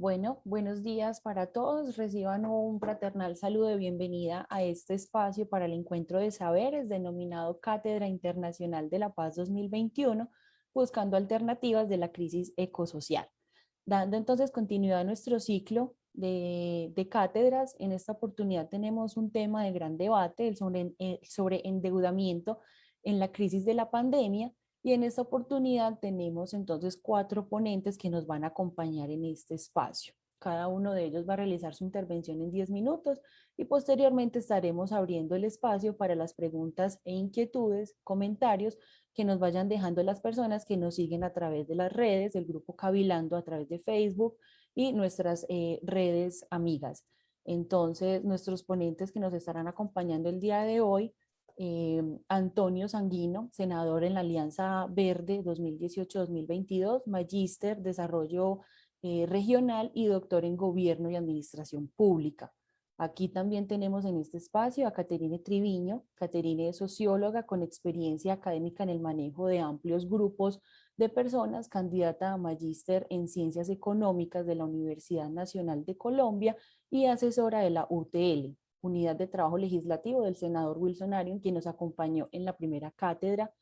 Bueno, buenos días para todos. Reciban un fraternal saludo de bienvenida a este espacio para el encuentro de saberes denominado Cátedra Internacional de la Paz 2021, buscando alternativas de la crisis ecosocial. Dando entonces continuidad a nuestro ciclo de cátedras, en esta oportunidad tenemos un tema de gran debate, sobre endeudamiento en la crisis de la pandemia, y en esta oportunidad tenemos entonces 4 ponentes que nos van a acompañar en este espacio. Cada uno de ellos va a realizar su intervención en 10 minutos y posteriormente estaremos abriendo el espacio para las preguntas e inquietudes, comentarios que nos vayan dejando las personas que nos siguen a través de las redes, del grupo Cabilando a través de Facebook y nuestras redes amigas. Entonces, nuestros ponentes que nos estarán acompañando el día de hoy, Antonio Sanguino, senador en la Alianza Verde 2018-2022, magíster Desarrollo Regional y doctor en Gobierno y Administración Pública. Aquí también tenemos en este espacio a Caterine Triviño. Caterine es socióloga con experiencia académica en el manejo de amplios grupos de personas, candidata a magíster en Ciencias Económicas de la Universidad Nacional de Colombia y asesora de la UTL, Unidad de Trabajo Legislativo del senador Wilson Arion, quien nos acompañó en la primera cátedra.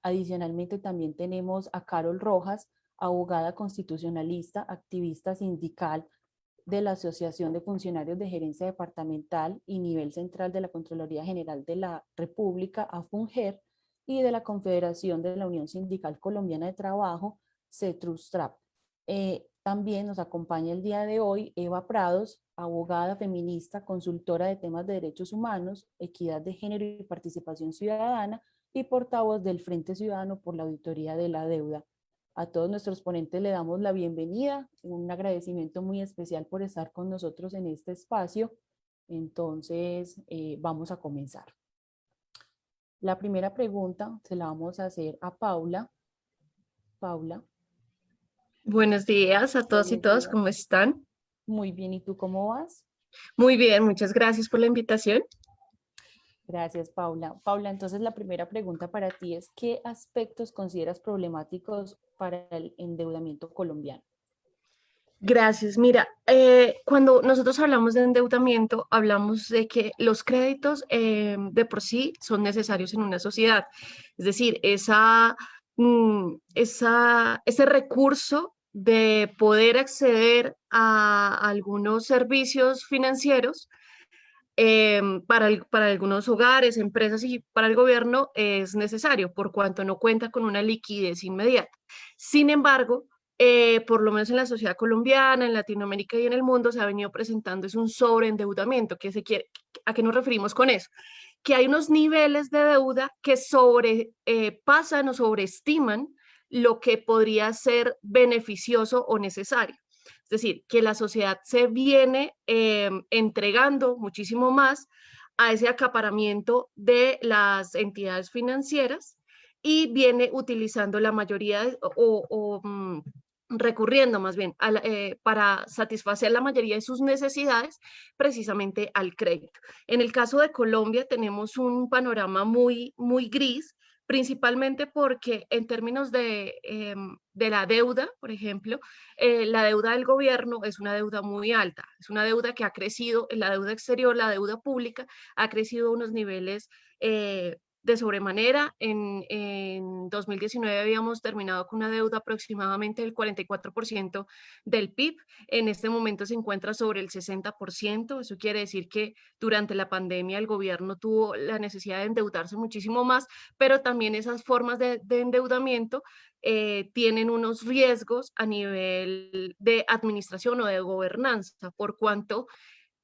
Adicionalmente también tenemos a Carol Rojas, abogada constitucionalista, activista sindical de la Asociación de Funcionarios de Gerencia Departamental y Nivel Central de la Contraloría General de la República, AFUNGER, y de la Confederación de la Unión Sindical Colombiana de Trabajo, CETRUSTRAP. También nos acompaña el día de hoy Eva Prados, abogada feminista, consultora de temas de derechos humanos, equidad de género y participación ciudadana y portavoz del Frente Ciudadano por la Auditoría de la Deuda. A todos nuestros ponentes le damos la bienvenida, un agradecimiento muy especial por estar con nosotros en este espacio. Entonces, vamos a comenzar. La primera pregunta se la vamos a hacer a Paula. Paula. Buenos días a todos y Buenos todas, días. ¿cómo están? Muy bien, ¿y tú cómo vas? Muy bien, muchas gracias por la invitación. Gracias, Paula. Paula, entonces la primera pregunta para ti es, ¿qué aspectos consideras problemáticos para el endeudamiento colombiano? Gracias. Mira, cuando nosotros hablamos de endeudamiento, hablamos de que los créditos de por sí son necesarios en una sociedad. Es decir, ese recurso de poder acceder a algunos servicios financieros para algunos hogares, empresas y para el gobierno es necesario, por cuanto no cuenta con una liquidez inmediata. Sin embargo, por lo menos en la sociedad colombiana, en Latinoamérica y en el mundo, se ha venido presentando es un sobreendeudamiento. ¿A qué nos referimos con eso? Que hay unos niveles de deuda que sobrepasan o sobreestiman lo que podría ser beneficioso o necesario. Es decir, que la sociedad se viene entregando muchísimo más a ese acaparamiento de las entidades financieras y viene utilizando la mayoría recurriendo más bien para satisfacer la mayoría de sus necesidades precisamente al crédito. En el caso de Colombia tenemos un panorama muy gris, principalmente porque en términos de la deuda, por ejemplo, la deuda del gobierno es una deuda muy alta, es una deuda que ha crecido, la deuda exterior, la deuda pública, ha crecido a unos niveles de sobremanera. En 2019 habíamos terminado con una deuda aproximadamente del 44% del PIB, en este momento se encuentra sobre el 60%, eso quiere decir que durante la pandemia el gobierno tuvo la necesidad de endeudarse muchísimo más, pero también esas formas de endeudamiento tienen unos riesgos a nivel de administración o de gobernanza, por cuanto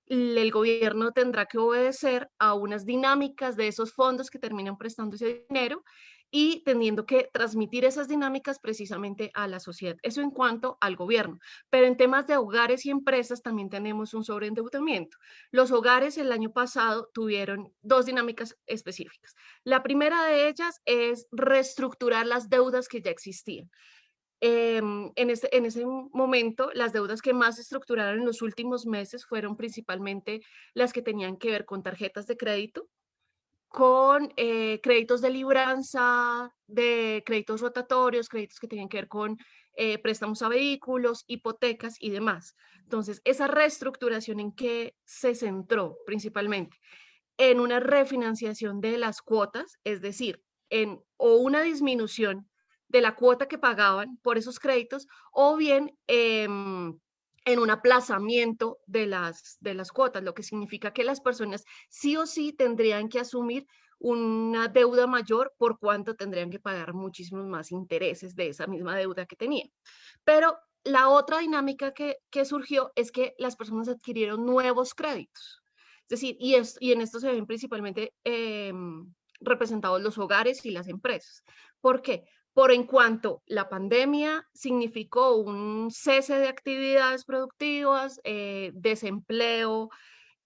el gobierno tendrá que obedecer a unas dinámicas de esos fondos que terminan prestando ese dinero y teniendo que transmitir esas dinámicas precisamente a la sociedad. Eso en cuanto al gobierno. Pero en temas de hogares y empresas también tenemos un sobreendeudamiento. Los hogares el año pasado tuvieron dos dinámicas específicas. La primera de ellas es reestructurar las deudas que ya existían. En ese momento, las deudas que más se estructuraron en los últimos meses fueron principalmente las que tenían que ver con tarjetas de crédito, con créditos de libranza, de créditos rotatorios, créditos que tenían que ver con préstamos a vehículos, hipotecas y demás. Entonces, esa reestructuración, ¿en qué se centró principalmente? En una refinanciación de las cuotas, es decir, en o una disminución de la cuota que pagaban por esos créditos, o bien en un aplazamiento de las cuotas, lo que significa que las personas sí o sí tendrían que asumir una deuda mayor por cuanto tendrían que pagar muchísimos más intereses de esa misma deuda que tenían. Pero la otra dinámica que surgió es que las personas adquirieron nuevos créditos. Es decir, y en esto se ven principalmente representados los hogares y las empresas. ¿Por qué? Por en cuanto la pandemia significó un cese de actividades productivas, desempleo,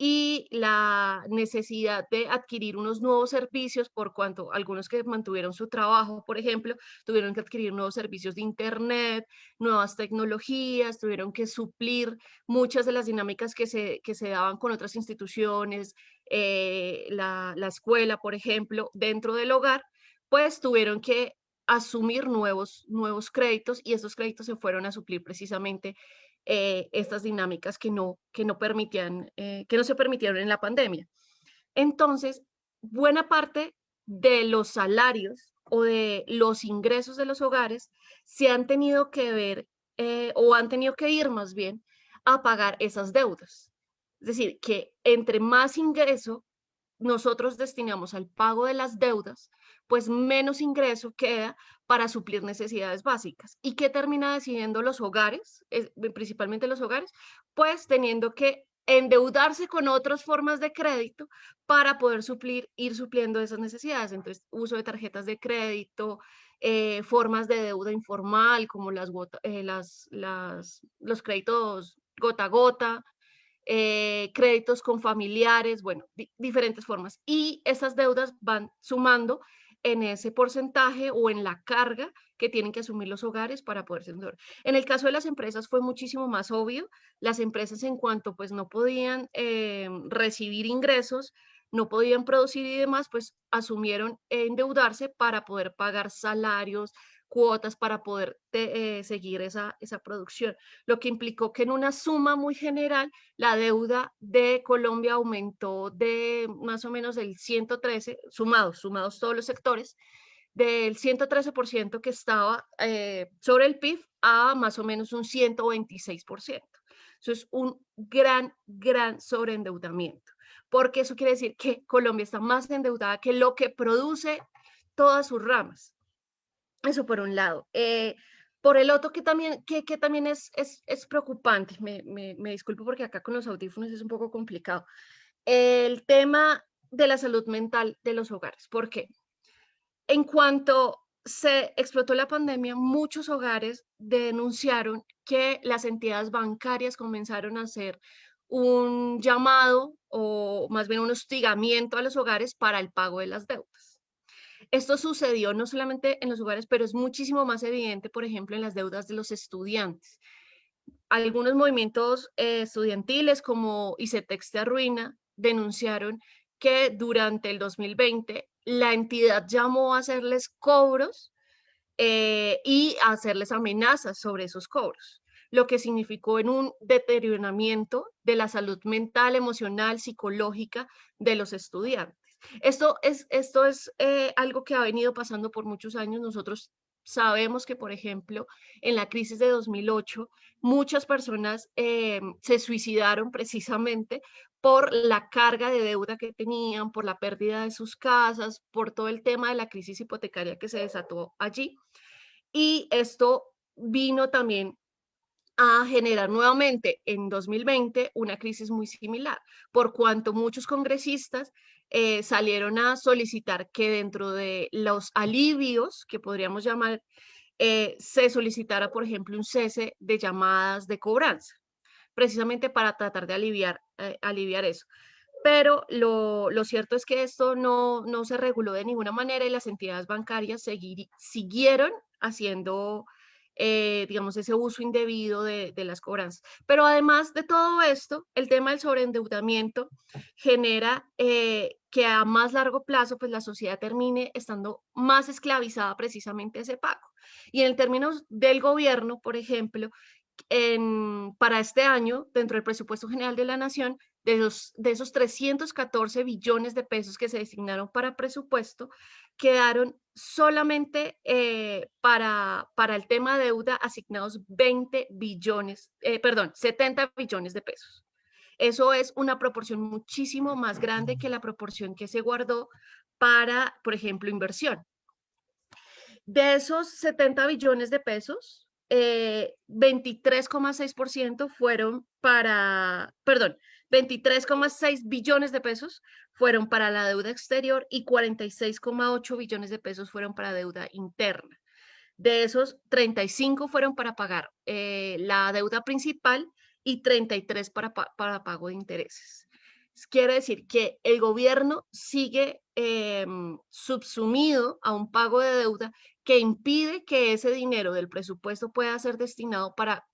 y la necesidad de adquirir unos nuevos servicios, por cuanto algunos que mantuvieron su trabajo, por ejemplo, tuvieron que adquirir nuevos servicios de Internet, nuevas tecnologías, tuvieron que suplir muchas de las dinámicas que se daban con otras instituciones, la escuela, por ejemplo, dentro del hogar, pues tuvieron que asumir nuevos créditos y esos créditos se fueron a suplir precisamente estas dinámicas que no se permitieron en la pandemia. Entonces, buena parte de los salarios o de los ingresos de los hogares se han tenido que ver o han tenido que ir más bien a pagar esas deudas. Es decir, que entre más ingreso nosotros destinamos al pago de las deudas, pues menos ingreso queda para suplir necesidades básicas. ¿Y qué termina decidiendo los hogares, principalmente los hogares? Pues teniendo que endeudarse con otras formas de crédito para poder suplir, ir supliendo esas necesidades. Entonces, uso de tarjetas de crédito, formas de deuda informal como los créditos gota a gota, créditos con familiares, bueno, diferentes formas. Y esas deudas van sumando en ese porcentaje o en la carga que tienen que asumir los hogares para poderse endeudar. En el caso de las empresas fue muchísimo más obvio. Las empresas en cuanto pues no podían recibir ingresos, no podían producir y demás, pues asumieron endeudarse para poder pagar salarios, cuotas para poder seguir esa producción, lo que implicó que en una suma muy general la deuda de Colombia aumentó de más o menos del 113, sumados todos los sectores, del 113% que estaba sobre el PIB a más o menos un 126%. Eso es un gran sobreendeudamiento, porque eso quiere decir que Colombia está más endeudada que lo que produce todas sus ramas. Eso por un lado. Por el otro, que también es preocupante, me disculpo porque acá con los audífonos es un poco complicado. El tema de la salud mental de los hogares. ¿Por qué? En cuanto se explotó la pandemia, muchos hogares denunciaron que las entidades bancarias comenzaron a hacer un llamado o más bien un hostigamiento a los hogares para el pago de las deudas. Esto sucedió no solamente en los hogares, pero es muchísimo más evidente, por ejemplo, en las deudas de los estudiantes. Algunos movimientos estudiantiles como ICETEX Te Arruina denunciaron que durante el 2020 la entidad llamó a hacerles cobros y a hacerles amenazas sobre esos cobros, lo que significó en un deterioramiento de la salud mental, emocional, psicológica de los estudiantes. Esto es algo que ha venido pasando por muchos años. Nosotros sabemos que, por ejemplo, en la crisis de 2008, muchas personas se suicidaron precisamente por la carga de deuda que tenían, por la pérdida de sus casas, por todo el tema de la crisis hipotecaria que se desató allí. Y esto vino también a generar nuevamente en 2020 una crisis muy similar, por cuanto muchos congresistas salieron a solicitar que dentro de los alivios, que podríamos llamar, se solicitara, por ejemplo, un cese de llamadas de cobranza, precisamente para tratar de aliviar eso. Pero lo cierto es que esto no se reguló de ninguna manera y las entidades bancarias siguieron haciendo, digamos, ese uso indebido de las cobranzas. Pero además de todo esto, el tema del sobreendeudamiento genera que a más largo plazo, pues la sociedad termine estando más esclavizada precisamente a ese pago. Y en términos del gobierno, por ejemplo, para este año, dentro del presupuesto general de la Nación, de esos 314 billones de pesos que se designaron para presupuesto, quedaron solamente para el tema de deuda asignados 20 billones, perdón, 70 billones de pesos. Eso es una proporción muchísimo más grande que la proporción que se guardó para, por ejemplo, inversión. De esos 70 billones de pesos, 23,6% fueron para, perdón, 23,6 billones de pesos fueron para la deuda exterior y 46,8 billones de pesos fueron para deuda interna. De esos, 35 fueron para pagar la deuda principal y 33 para pago de intereses. Quiere decir que el gobierno sigue subsumido a un pago de deuda que impide que ese dinero del presupuesto pueda ser destinado para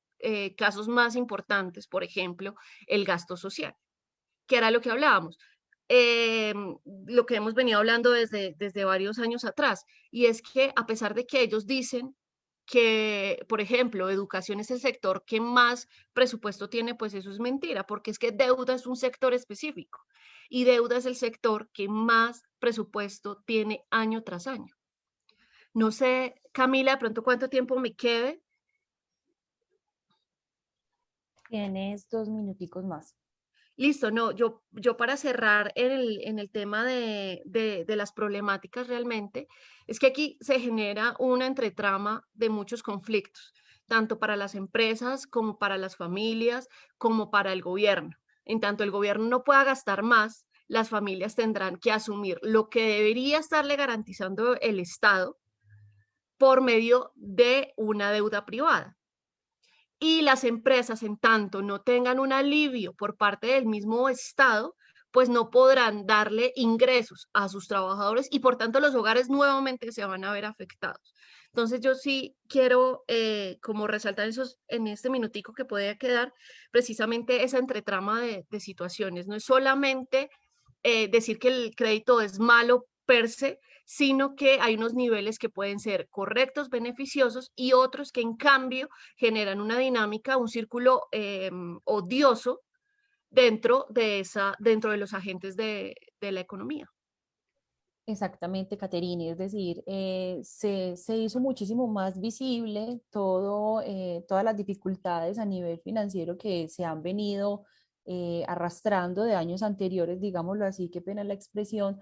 casos más importantes, por ejemplo, el gasto social, que era lo que hablábamos. Lo que hemos venido hablando desde varios años atrás, y es que a pesar de que ellos dicen que, por ejemplo, educación es el sector que más presupuesto tiene, pues eso es mentira, porque es que deuda es un sector específico y deuda es el sector que más presupuesto tiene año tras año. No sé, Camila, de pronto cuánto tiempo me quede. Tienes 2 minuticos más. Listo, no, yo para cerrar en el tema de las problemáticas realmente, es que aquí se genera una entretrama de muchos conflictos, tanto para las empresas como para las familias, como para el gobierno. En tanto el gobierno no pueda gastar más, las familias tendrán que asumir lo que debería estarle garantizando el Estado por medio de una deuda privada. Y las empresas, en tanto no tengan un alivio por parte del mismo Estado, pues no podrán darle ingresos a sus trabajadores y por tanto los hogares nuevamente se van a ver afectados. Entonces yo sí quiero como resaltar esos en este minutico que puede quedar precisamente esa entretrama de situaciones. No es solamente decir que el crédito es malo per se, sino que hay unos niveles que pueden ser correctos, beneficiosos y otros que en cambio generan una dinámica, un círculo odioso dentro de los agentes de la economía. Exactamente, Caterine, es decir, se hizo muchísimo más visible todo, todas las dificultades a nivel financiero que se han venido arrastrando de años anteriores, digámoslo así, qué pena la expresión,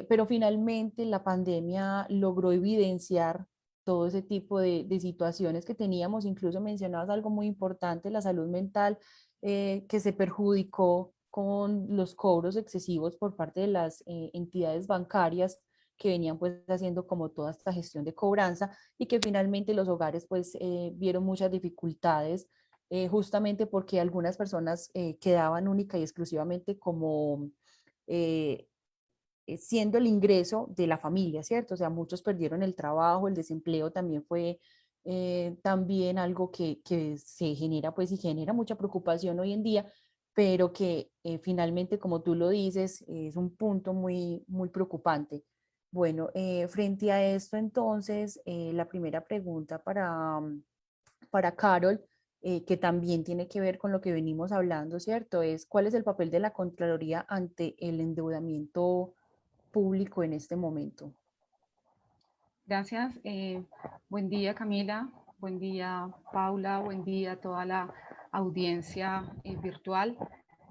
pero finalmente la pandemia logró evidenciar todo ese tipo de situaciones que teníamos, incluso mencionabas algo muy importante, la salud mental, que se perjudicó con los cobros excesivos por parte de las entidades bancarias que venían pues haciendo como toda esta gestión de cobranza y que finalmente los hogares pues vieron muchas dificultades justamente porque algunas personas quedaban única y exclusivamente como eh, siendo el ingreso de la familia, ¿cierto? O sea, muchos perdieron el trabajo, el desempleo también fue también algo que se genera, pues y genera mucha preocupación hoy en día, pero que finalmente, como tú lo dices, es un punto muy, muy preocupante. Bueno, frente a esto, entonces, la primera pregunta para Carol, que también tiene que ver con lo que venimos hablando, ¿cierto? Es ¿cuál es el papel de la Contraloría ante el endeudamiento público en este momento? Gracias. Buen día, Camila. Buen día, Paula. Buen día a toda la audiencia virtual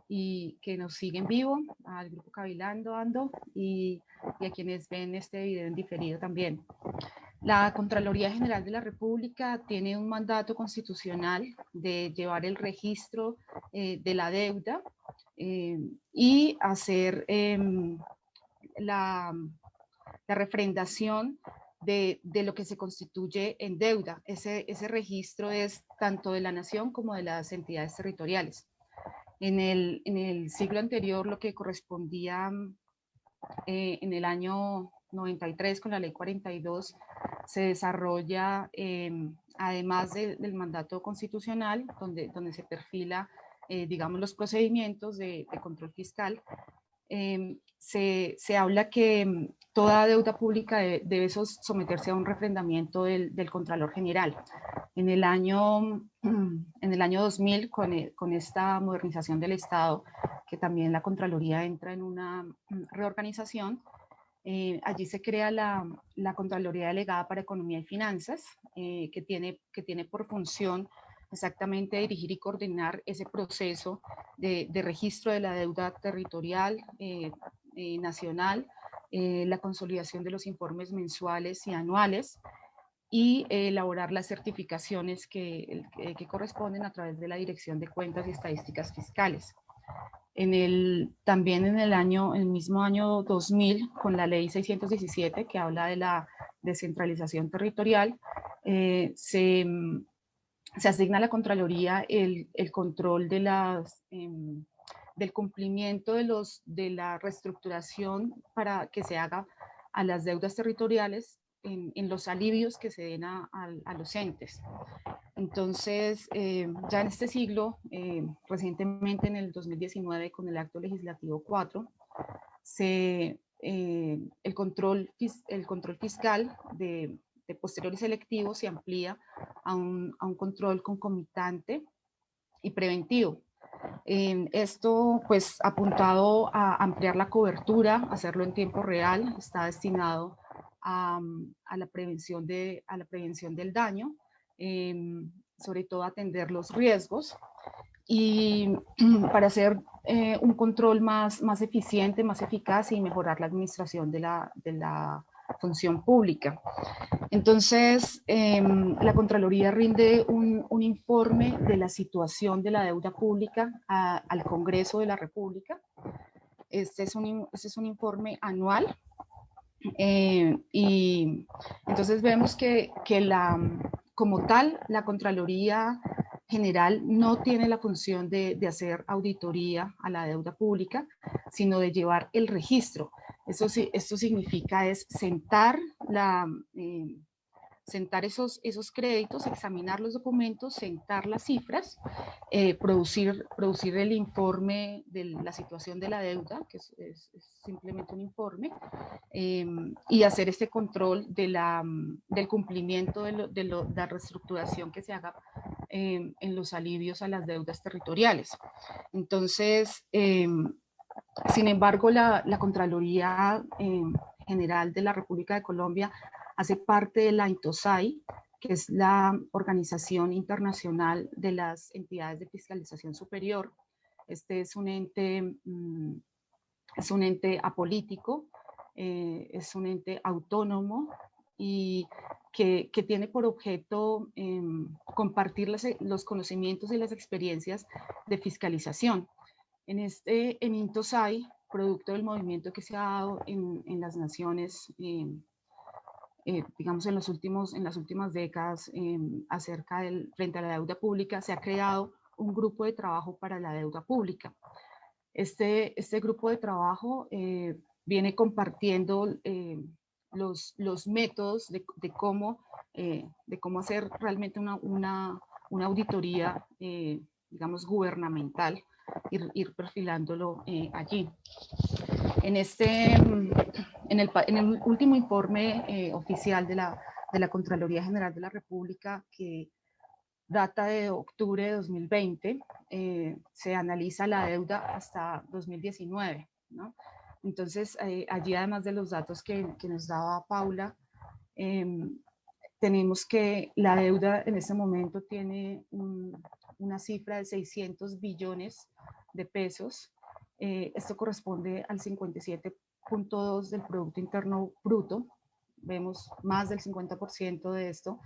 y que nos sigue en vivo, al grupo Cabilando Ando y a quienes ven este video en diferido también. La Contraloría General de la República tiene un mandato constitucional de llevar el registro de la deuda y hacer la refrendación de lo que se constituye en deuda. Ese registro es tanto de la nación como de las entidades territoriales. En el siglo anterior, lo que correspondía en el año 93 con la ley 42, se desarrolla, además del mandato constitucional, donde se perfila, digamos, los procedimientos de control fiscal, se habla que toda deuda pública debe someterse a un refrendamiento del Contralor General. En el año 2000, con esta modernización del Estado, que también la Contraloría entra en una reorganización, allí se crea la Contraloría Delegada para Economía y Finanzas, que tiene por función exactamente dirigir y coordinar ese proceso de registro de la deuda territorial, nacional, la consolidación de los informes mensuales y anuales, y elaborar las certificaciones que corresponden a través de la Dirección de Cuentas y Estadísticas Fiscales. También en el mismo año 2000, con la ley 617, que habla de la descentralización territorial, se asigna a la Contraloría el control del cumplimiento de la reestructuración para que se haga a las deudas territoriales en los alivios que se den a los entes. Entonces, ya en este siglo, recientemente en el 2019, con el Acto Legislativo 4, el control fiscal de posterior y selectivo se amplía a un control concomitante y preventivo. Esto, pues, apuntado a ampliar la cobertura, hacerlo en tiempo real, está destinado a la prevención del daño, sobre todo atender los riesgos, y para hacer un control más eficiente, más eficaz, y mejorar la administración de la función pública. Entonces, la Contraloría rinde un informe de la situación de la deuda pública al Congreso de la República. Este es un informe anual, y entonces vemos que como tal, la Contraloría General no tiene la función de hacer auditoría a la deuda pública, sino de llevar el registro. Esto significa sentar esos créditos, examinar los documentos, sentar las cifras, producir el informe de la situación de la deuda, que es simplemente un informe, y hacer este control del cumplimiento de la reestructuración que se haga en los alivios a las deudas territoriales. Entonces, sin embargo, la Contraloría General de la República de Colombia hace parte de la INTOSAI, que es la Organización Internacional de las Entidades de Fiscalización Superior. Este es un ente apolítico, es un ente autónomo, y que tiene por objeto compartir los conocimientos y las experiencias de fiscalización. En INTOSAI, producto del movimiento que se ha dado en las naciones, digamos en las últimas décadas, frente a la deuda pública, se ha creado un grupo de trabajo para la deuda pública. Este grupo de trabajo viene compartiendo los métodos de cómo hacer realmente una auditoría, digamos, gubernamental, ir perfilándolo allí. En el último informe oficial de la Contraloría General de la República, que data de octubre de 2020, se analiza la deuda hasta 2019, ¿no? Entonces, allí, además de los datos que nos daba Paula, tenemos que la deuda en este momento tiene una cifra de 600 billones de pesos. Esto corresponde al 57.2% del Producto Interno Bruto. Vemos más del 50% de esto.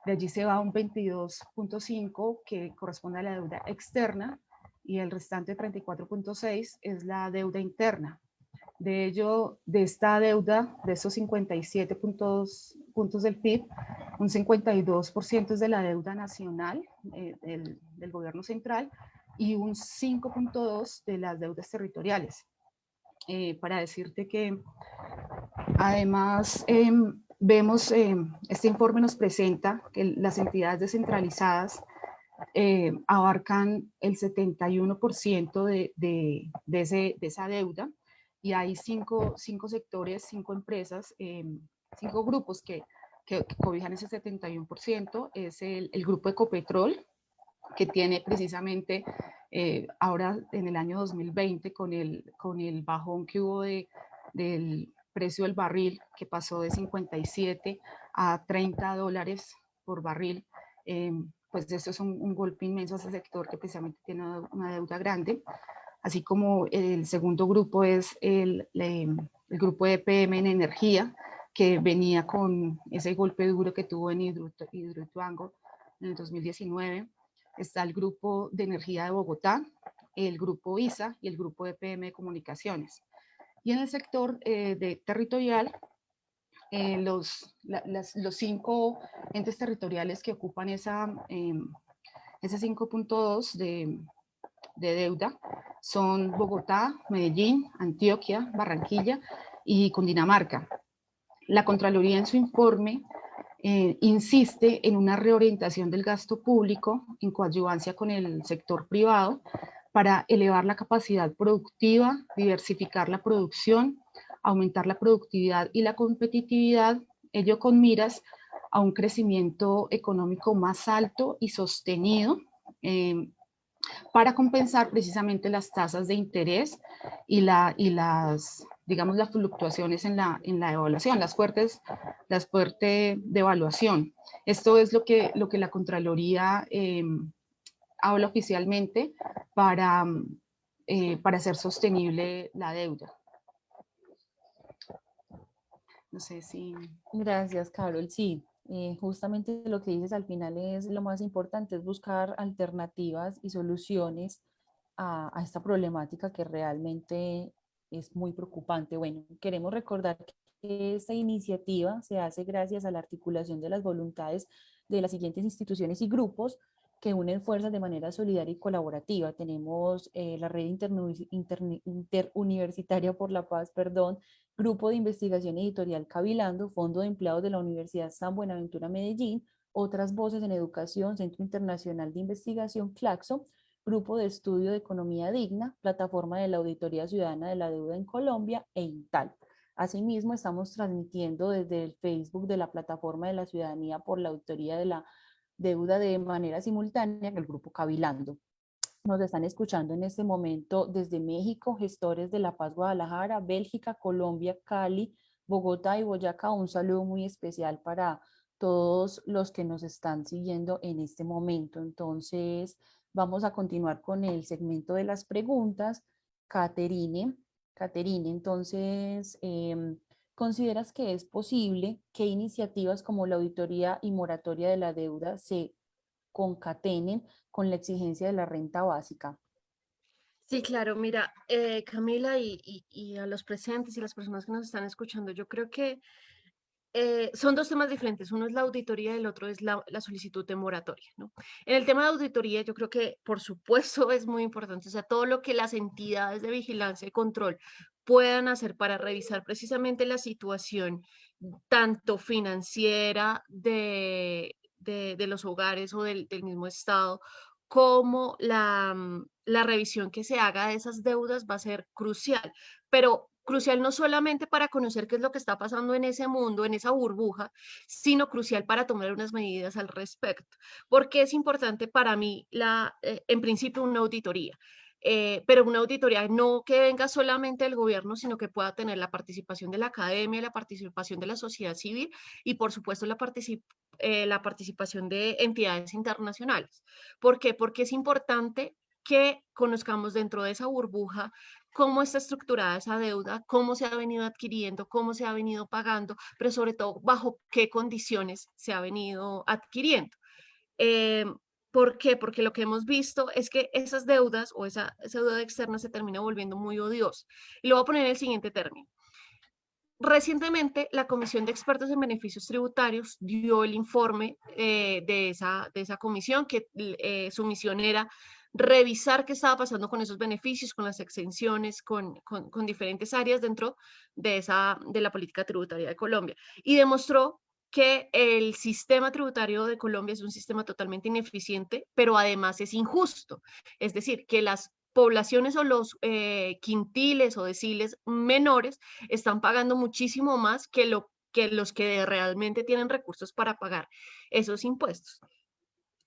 De allí se va un 22.5% que corresponde a la deuda externa, y el restante 34.6% es la deuda interna. De esta deuda, de esos 57 puntos del PIB, un 52% es de la deuda nacional del gobierno central, y un 5.2% de las deudas territoriales. Para decirte que además vemos, este informe nos presenta que las entidades descentralizadas abarcan el 71% de esa deuda, y hay cinco sectores, 5 empresas, 5 grupos que cobijan ese 71%. Es el grupo Ecopetrol, que tiene precisamente ahora en el año 2020 con el bajón que hubo del precio del barril, que pasó de 57 a $30 por barril, pues esto es un golpe inmenso a ese sector que precisamente tiene una deuda grande. Así como el segundo grupo es el grupo de EPM en energía, que venía con ese golpe duro que tuvo en Hidroituango en el 2019. Está el grupo de energía de Bogotá, el grupo ISA y el grupo de EPM de comunicaciones. Y en el sector territorial, los 5 entes territoriales que ocupan ese 5.2 de deuda son Bogotá, Medellín, Antioquia, Barranquilla y Cundinamarca. La Contraloría en su informe insiste en una reorientación del gasto público en coadyuvancia con el sector privado para elevar la capacidad productiva, diversificar la producción, aumentar la productividad y la competitividad, ello con miras a un crecimiento económico más alto y sostenido, para compensar precisamente las tasas de interés y las fluctuaciones en la evaluación, las fuertes devaluación. Esto es lo que la Contraloría habla oficialmente para hacer sostenible la deuda. No sé si... Gracias, Carol. Sí, justamente lo que dices al final es lo más importante, es buscar alternativas y soluciones a esta problemática que realmente es muy preocupante. Bueno, queremos recordar que esta iniciativa se hace gracias a la articulación de las voluntades de las siguientes instituciones y grupos que unen fuerzas de manera solidaria y colaborativa. Tenemos la Red Interuniversitaria por la Paz, Grupo de Investigación Editorial Cabilando, Fondo de Empleados de la Universidad San Buenaventura Medellín, Otras Voces en Educación, Centro Internacional de Investigación Claxo, Grupo de Estudio de Economía Digna, Plataforma de la Auditoría Ciudadana de la Deuda en Colombia e INTAL. Asimismo, estamos transmitiendo desde el Facebook de la Plataforma de la Ciudadanía por la Auditoría de la Deuda de manera simultánea el Grupo Cabilando. Nos están escuchando en este momento desde México, gestores de La Paz, Guadalajara, Bélgica, Colombia, Cali, Bogotá y Boyacá. Un saludo muy especial para todos los que nos están siguiendo en este momento. Entonces, vamos a continuar con el segmento de las preguntas. Caterine, entonces, ¿consideras que es posible que iniciativas como la auditoría y moratoria de la deuda se concatenen con la exigencia de la renta básica? Sí, claro, mira, Camila y a los presentes y las personas que nos están escuchando, yo creo que son dos temas diferentes. Uno es la auditoría y el otro es la solicitud de moratoria, ¿no? En el tema de auditoría, yo creo que, por supuesto, es muy importante, o sea, todo lo que las entidades de vigilancia y control puedan hacer para revisar precisamente la situación tanto financiera de los hogares o del mismo Estado, como la revisión que se haga de esas deudas va a ser crucial. Pero crucial no solamente para conocer qué es lo que está pasando en ese mundo, en esa burbuja, sino crucial para tomar unas medidas al respecto. Porque es importante para mí, en principio, una auditoría. Pero una auditoría no que venga solamente del gobierno, sino que pueda tener la participación de la academia, la participación de la sociedad civil y, por supuesto, la participación de entidades internacionales. ¿Por qué? Porque es importante que conozcamos dentro de esa burbuja cómo está estructurada esa deuda, cómo se ha venido adquiriendo, cómo se ha venido pagando, pero sobre todo bajo qué condiciones se ha venido adquiriendo. Eh, ¿Por qué? Porque lo que hemos visto es que esas deudas o esa deuda externa se termina volviendo muy odiosa. Y lo voy a poner en el siguiente término. Recientemente, la Comisión de Expertos en Beneficios Tributarios dio el informe de esa comisión, que su misión era revisar qué estaba pasando con esos beneficios, con las exenciones, con diferentes áreas dentro de la política tributaria de Colombia. Y demostró que el sistema tributario de Colombia es un sistema totalmente ineficiente, pero además es injusto. Es decir, que las poblaciones o los quintiles o deciles menores están pagando muchísimo más que los que realmente tienen recursos para pagar esos impuestos.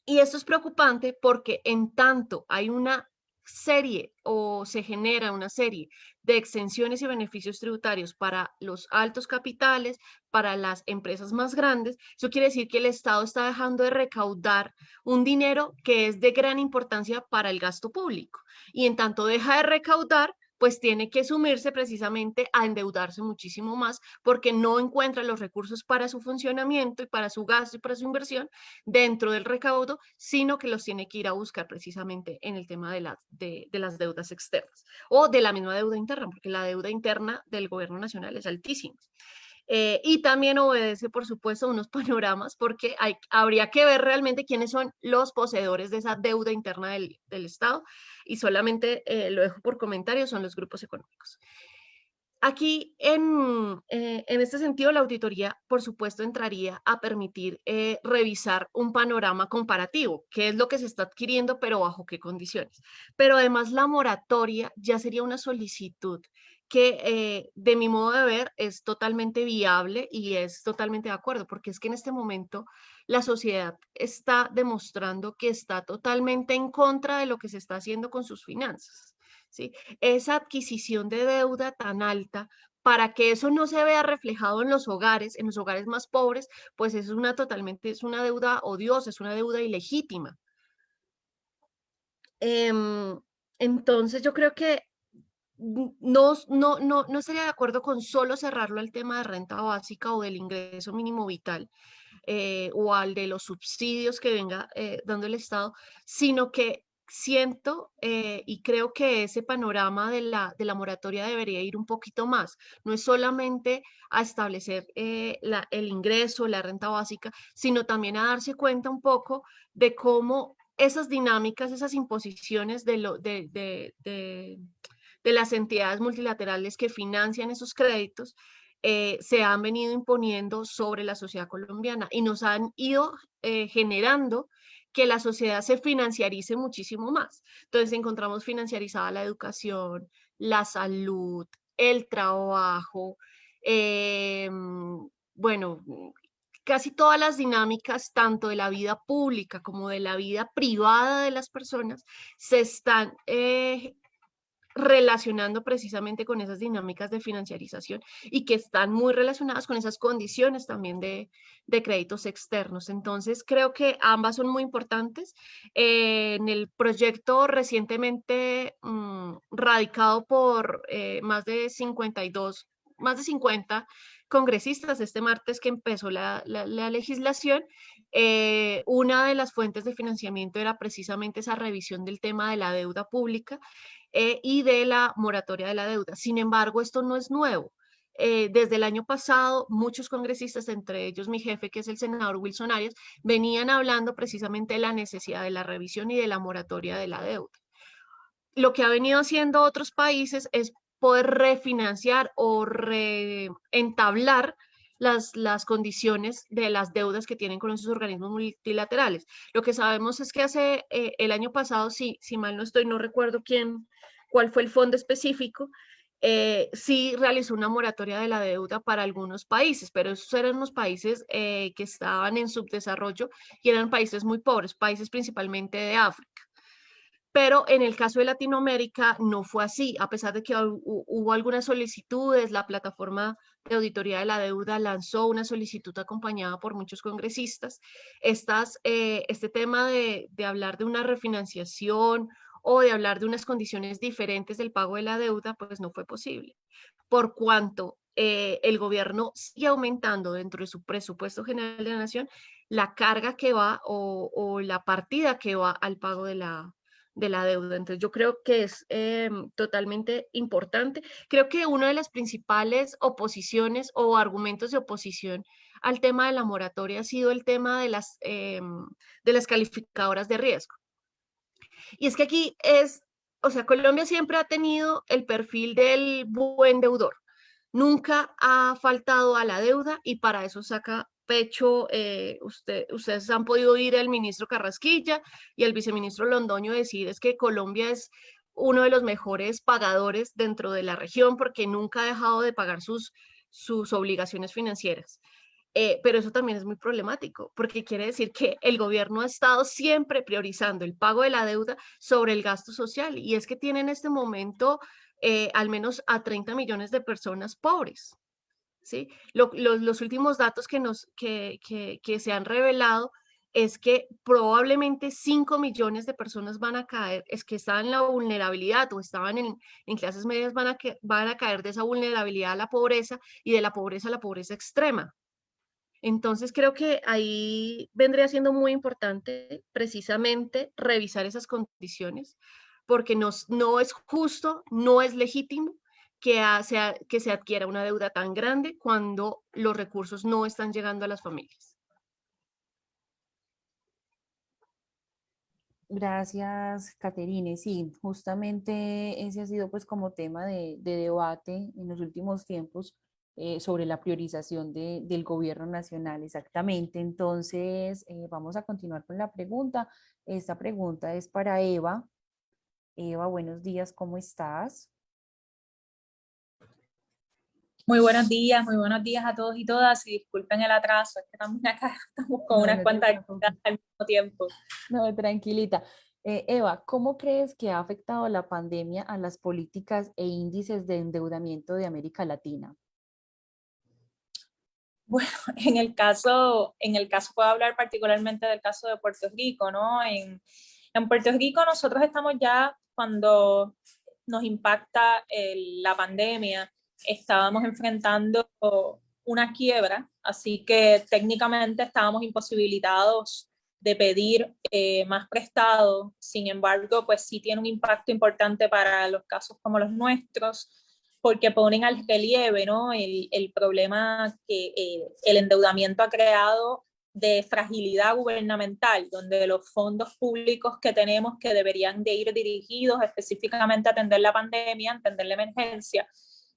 Y esto es preocupante porque en tanto hay una serie o se genera una serie de exenciones y beneficios tributarios para los altos capitales, para las empresas más grandes, eso quiere decir que el Estado está dejando de recaudar un dinero que es de gran importancia para el gasto público. Y en tanto deja de recaudar, pues tiene que sumirse precisamente a endeudarse muchísimo más porque no encuentra los recursos para su funcionamiento y para su gasto y para su inversión dentro del recaudo, sino que los tiene que ir a buscar precisamente en el tema de las deudas externas o de la misma deuda interna, porque la deuda interna del gobierno nacional es altísima. Y también obedece, por supuesto, a unos panoramas, porque habría que ver realmente quiénes son los poseedores de esa deuda interna del Estado, y solamente lo dejo por comentario, son los grupos económicos. Aquí, en este sentido, la auditoría, por supuesto, entraría a permitir revisar un panorama comparativo, qué es lo que se está adquiriendo, pero bajo qué condiciones. Pero además, la moratoria ya sería una solicitud que, de mi modo de ver, es totalmente viable y es totalmente de acuerdo, porque es que en este momento la sociedad está demostrando que está totalmente en contra de lo que se está haciendo con sus finanzas, ¿sí? Esa adquisición de deuda tan alta, para que eso no se vea reflejado en los hogares más pobres, pues es una deuda odiosa, es una deuda ilegítima. Em, entonces yo creo que no estaría de acuerdo con solo cerrarlo al tema de renta básica o del ingreso mínimo vital, o al de los subsidios que venga dando el Estado, sino que siento y creo que ese panorama de la moratoria debería ir un poquito más. No es solamente a establecer el ingreso, la renta básica, sino también a darse cuenta un poco de cómo esas dinámicas, esas imposiciones de las entidades multilaterales que financian esos créditos, se han venido imponiendo sobre la sociedad colombiana y nos han ido generando que la sociedad se financiarice muchísimo más. Entonces encontramos financiarizada la educación, la salud, el trabajo, bueno, casi todas las dinámicas, tanto de la vida pública como de la vida privada de las personas, se están relacionando precisamente con esas dinámicas de financiarización y que están muy relacionadas con esas condiciones también de créditos externos. Entonces, creo que ambas son muy importantes. En el proyecto recientemente radicado por más de 50 congresistas este martes que empezó la legislación, una de las fuentes de financiamiento era precisamente esa revisión del tema de la deuda pública y de la moratoria de la deuda. Sin embargo, esto no es nuevo. Desde el año pasado, muchos congresistas, entre ellos mi jefe, que es el senador Wilson Arias, venían hablando precisamente de la necesidad de la revisión y de la moratoria de la deuda. Lo que ha venido haciendo otros países es poder refinanciar o reentablar las condiciones de las deudas que tienen con esos organismos multilaterales. Lo que sabemos es que hace el año pasado, si mal no estoy, no recuerdo cuál fue el fondo específico, sí realizó una moratoria de la deuda para algunos países, pero esos eran los países que estaban en subdesarrollo y eran países muy pobres, países principalmente de África. Pero en el caso de Latinoamérica no fue así, a pesar de que hubo algunas solicitudes, la plataforma de auditoría de la deuda lanzó una solicitud acompañada por muchos congresistas. Este tema de hablar de una refinanciación o de hablar de unas condiciones diferentes del pago de la deuda, pues no fue posible, por cuanto el gobierno sigue aumentando dentro de su presupuesto general de la nación la carga que va o la partida que va al pago de la deuda. Entonces yo creo que es totalmente importante. Creo que una de las principales oposiciones o argumentos de oposición al tema de la moratoria ha sido el tema de las calificadoras de riesgo. Y es que aquí o sea, Colombia siempre ha tenido el perfil del buen deudor. Nunca ha faltado a la deuda y para eso saca pecho. Ustedes han podido oír al ministro Carrasquilla y al viceministro Londoño decir es que Colombia es uno de los mejores pagadores dentro de la región porque nunca ha dejado de pagar sus obligaciones financieras. Pero eso también es muy problemático, porque quiere decir que el gobierno ha estado siempre priorizando el pago de la deuda sobre el gasto social, y es que tiene en este momento al menos a 30 millones de personas pobres, ¿sí? Los últimos datos que se han revelado es que probablemente 5 millones de personas van a caer, es que estaban en la vulnerabilidad o estaban en clases medias, van a caer de esa vulnerabilidad a la pobreza y de la pobreza a la pobreza extrema. Entonces creo que ahí vendría siendo muy importante precisamente revisar esas condiciones, porque no es justo, no es legítimo que se adquiera una deuda tan grande cuando los recursos no están llegando a las familias. Gracias, Caterine. Sí, justamente ese ha sido pues como tema de debate en los últimos tiempos sobre la priorización del gobierno nacional, exactamente. Entonces, vamos a continuar con la pregunta. Esta pregunta es para Eva. Eva, buenos días, ¿cómo estás? Muy buenos días a todos y todas, y disculpen el atraso, es que también acá estamos con No, unas no te cuantas preocupes. actividades al mismo tiempo. No, tranquilita. Eva, ¿cómo crees que ha afectado la pandemia a las políticas e índices de endeudamiento de América Latina? Bueno, en el caso puedo hablar particularmente del caso de Puerto Rico, ¿no? En Puerto Rico nosotros estamos ya, cuando nos impacta la pandemia, estábamos enfrentando una quiebra, así que técnicamente estábamos imposibilitados de pedir más prestado. Sin embargo, pues sí tiene un impacto importante para los casos como los nuestros, porque ponen al relieve, ¿no? El problema que el endeudamiento ha creado de fragilidad gubernamental, donde los fondos públicos que tenemos, que deberían de ir dirigidos específicamente a atender la pandemia, a atender la emergencia,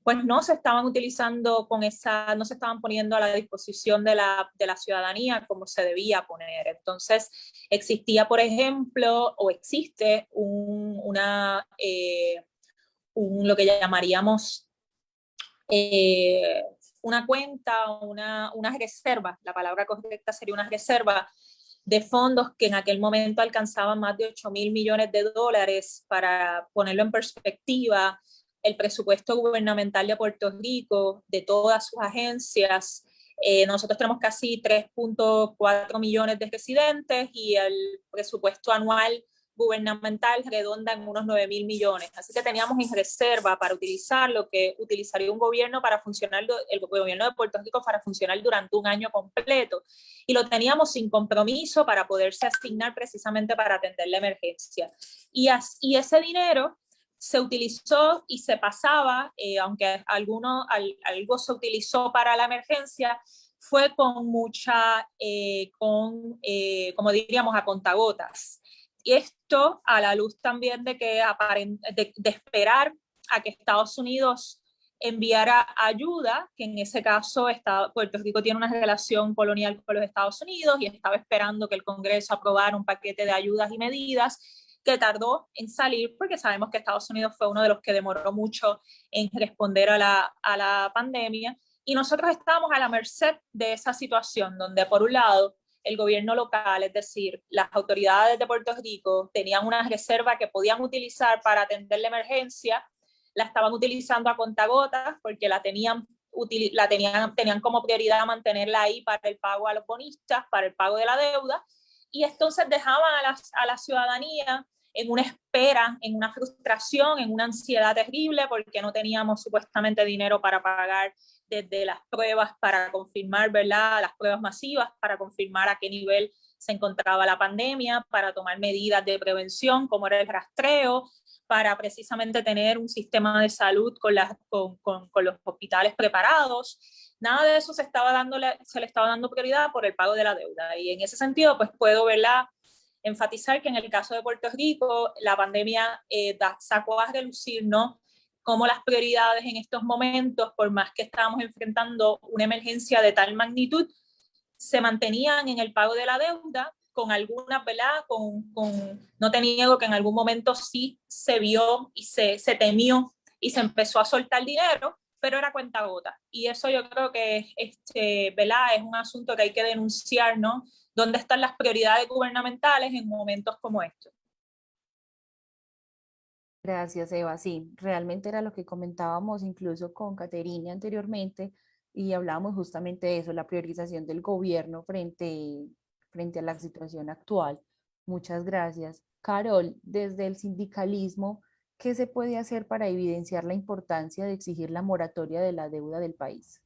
pues no se estaban utilizando no se estaban poniendo a la disposición de la ciudadanía como se debía poner. Entonces, existía, por ejemplo, o existe lo que llamaríamos eh, una cuenta, una reserva, la palabra correcta sería una reserva de fondos que en aquel momento alcanzaban más de 8.000 millones de dólares. Para ponerlo en perspectiva, el presupuesto gubernamental de Puerto Rico, de todas sus agencias, nosotros tenemos casi 3.4 millones de residentes y el presupuesto anual gubernamental redonda en unos 9.000 millones. Así que teníamos en reserva para utilizar lo que utilizaría un gobierno para funcionar, el gobierno de Puerto Rico para funcionar durante un año completo. Y lo teníamos sin compromiso para poderse asignar precisamente para atender la emergencia. Y ese dinero se utilizó y se pasaba, aunque algo se utilizó para la emergencia, fue con como diríamos, a contagotas. Y esto a la luz también de que de esperar a que Estados Unidos enviara ayuda, que en ese caso Puerto Rico tiene una relación colonial con los Estados Unidos y estaba esperando que el Congreso aprobara un paquete de ayudas y medidas que tardó en salir, porque sabemos que Estados Unidos fue uno de los que demoró mucho en responder a la pandemia, y nosotros estábamos a la merced de esa situación, donde por un lado el gobierno local, es decir, las autoridades de Puerto Rico, tenían una reserva que podían utilizar para atender la emergencia, la estaban utilizando a contagotas porque tenían como prioridad mantenerla ahí para el pago a los bonistas, para el pago de la deuda, y entonces dejaban a la ciudadanía en una espera, en una frustración, en una ansiedad terrible, porque no teníamos supuestamente dinero para pagar desde las pruebas para confirmar, ¿verdad? Las pruebas masivas para confirmar a qué nivel se encontraba la pandemia, para tomar medidas de prevención, como era el rastreo, para precisamente tener un sistema de salud con los hospitales preparados. Nada de eso se le estaba dando prioridad por el pago de la deuda. Y en ese sentido, pues puedo, ¿verdad?, enfatizar que en el caso de Puerto Rico, la pandemia sacó a relucir, ¿no?, cómo las prioridades en estos momentos, por más que estábamos enfrentando una emergencia de tal magnitud, se mantenían en el pago de la deuda, con algunas, ¿verdad? No te niego que en algún momento sí se vio y se temió y se empezó a soltar dinero, pero era cuentagotas. Y eso yo creo que ¿verdad? Es un asunto que hay que denunciar, ¿no? ¿Dónde están las prioridades gubernamentales en momentos como estos? Gracias, Eva. Sí, realmente era lo que comentábamos incluso con Caterina anteriormente y hablábamos justamente de eso, la priorización del gobierno frente a la situación actual. Muchas gracias. Carol, desde el sindicalismo, ¿qué se puede hacer para evidenciar la importancia de exigir la moratoria de la deuda del país?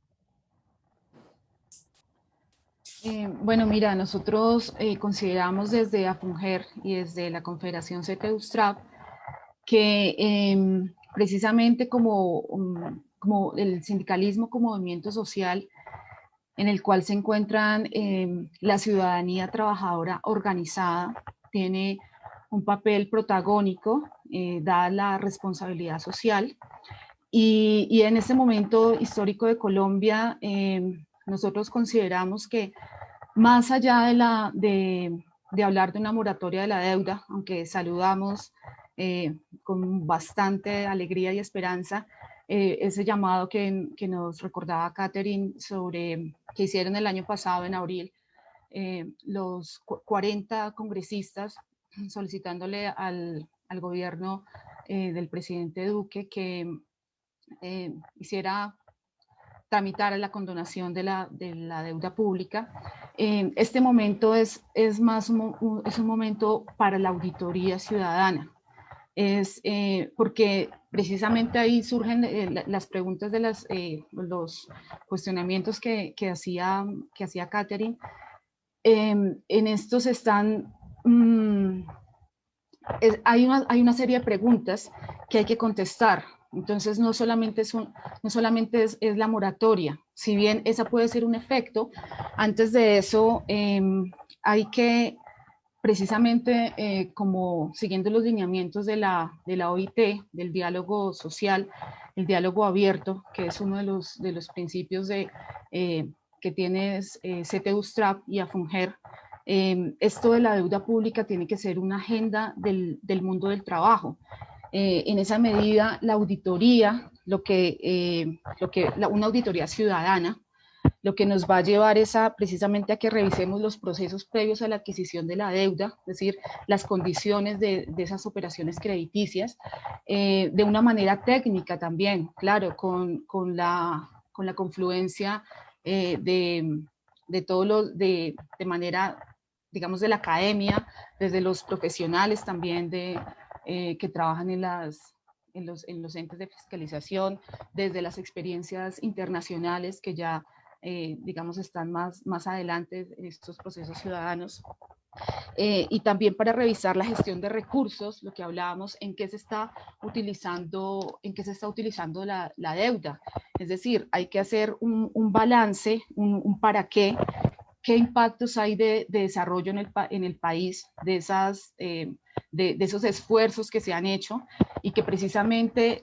Bueno, mira, nosotros consideramos desde AFUNGER y desde la Confederación CETEUSTRAP que precisamente como el sindicalismo como movimiento social en el cual se encuentran la ciudadanía trabajadora organizada, tiene un papel protagónico, dada la responsabilidad social. Y en este momento histórico de Colombia, nosotros consideramos que más allá de hablar de una moratoria de la deuda, aunque saludamos con bastante alegría y esperanza ese llamado que nos recordaba Catherine sobre que hicieron el año pasado en abril los 40 congresistas solicitándole al gobierno del presidente Duque que hiciera tramitar la condonación de la deuda pública. Este momento es un momento para la auditoría ciudadana. Porque precisamente ahí surgen las preguntas de los cuestionamientos que hacía Catherine. En estos están, hay una serie de preguntas que hay que contestar. Entonces no solamente es la moratoria, si bien esa puede ser un efecto, antes de eso hay que precisamente como siguiendo los lineamientos de la OIT, del diálogo social, el diálogo abierto, que es uno de los principios que tiene CETEUSTRAP y AFUNGER, esto de la deuda pública tiene que ser una agenda del mundo del trabajo. En esa medida, la auditoría, una auditoría ciudadana, lo que nos va a llevar es precisamente a que revisemos los procesos previos a la adquisición de la deuda, es decir, las condiciones de esas operaciones crediticias, de una manera técnica también, claro, con la confluencia de todos los, de manera, digamos, de la academia, desde los profesionales también que trabajan en los entes de fiscalización, desde las experiencias internacionales que ya digamos, están más adelante en estos procesos ciudadanos. Y también para revisar la gestión de recursos, lo que hablábamos, en qué se está utilizando la deuda. Es decir, hay que hacer un balance, un para qué impactos hay de desarrollo en el país, de esos esfuerzos que se han hecho y que precisamente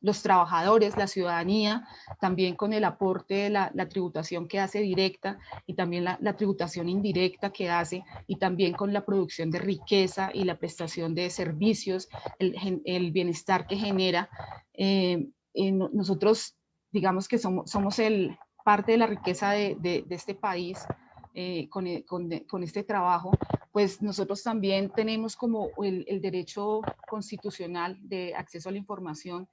los trabajadores, la ciudadanía, también con el aporte de la tributación que hace directa y también la tributación indirecta que hace, y también con la producción de riqueza y la prestación de servicios, el bienestar que genera. Nosotros, digamos que somos parte de la riqueza de este país con este trabajo, pues nosotros también tenemos como el derecho constitucional de acceso a la información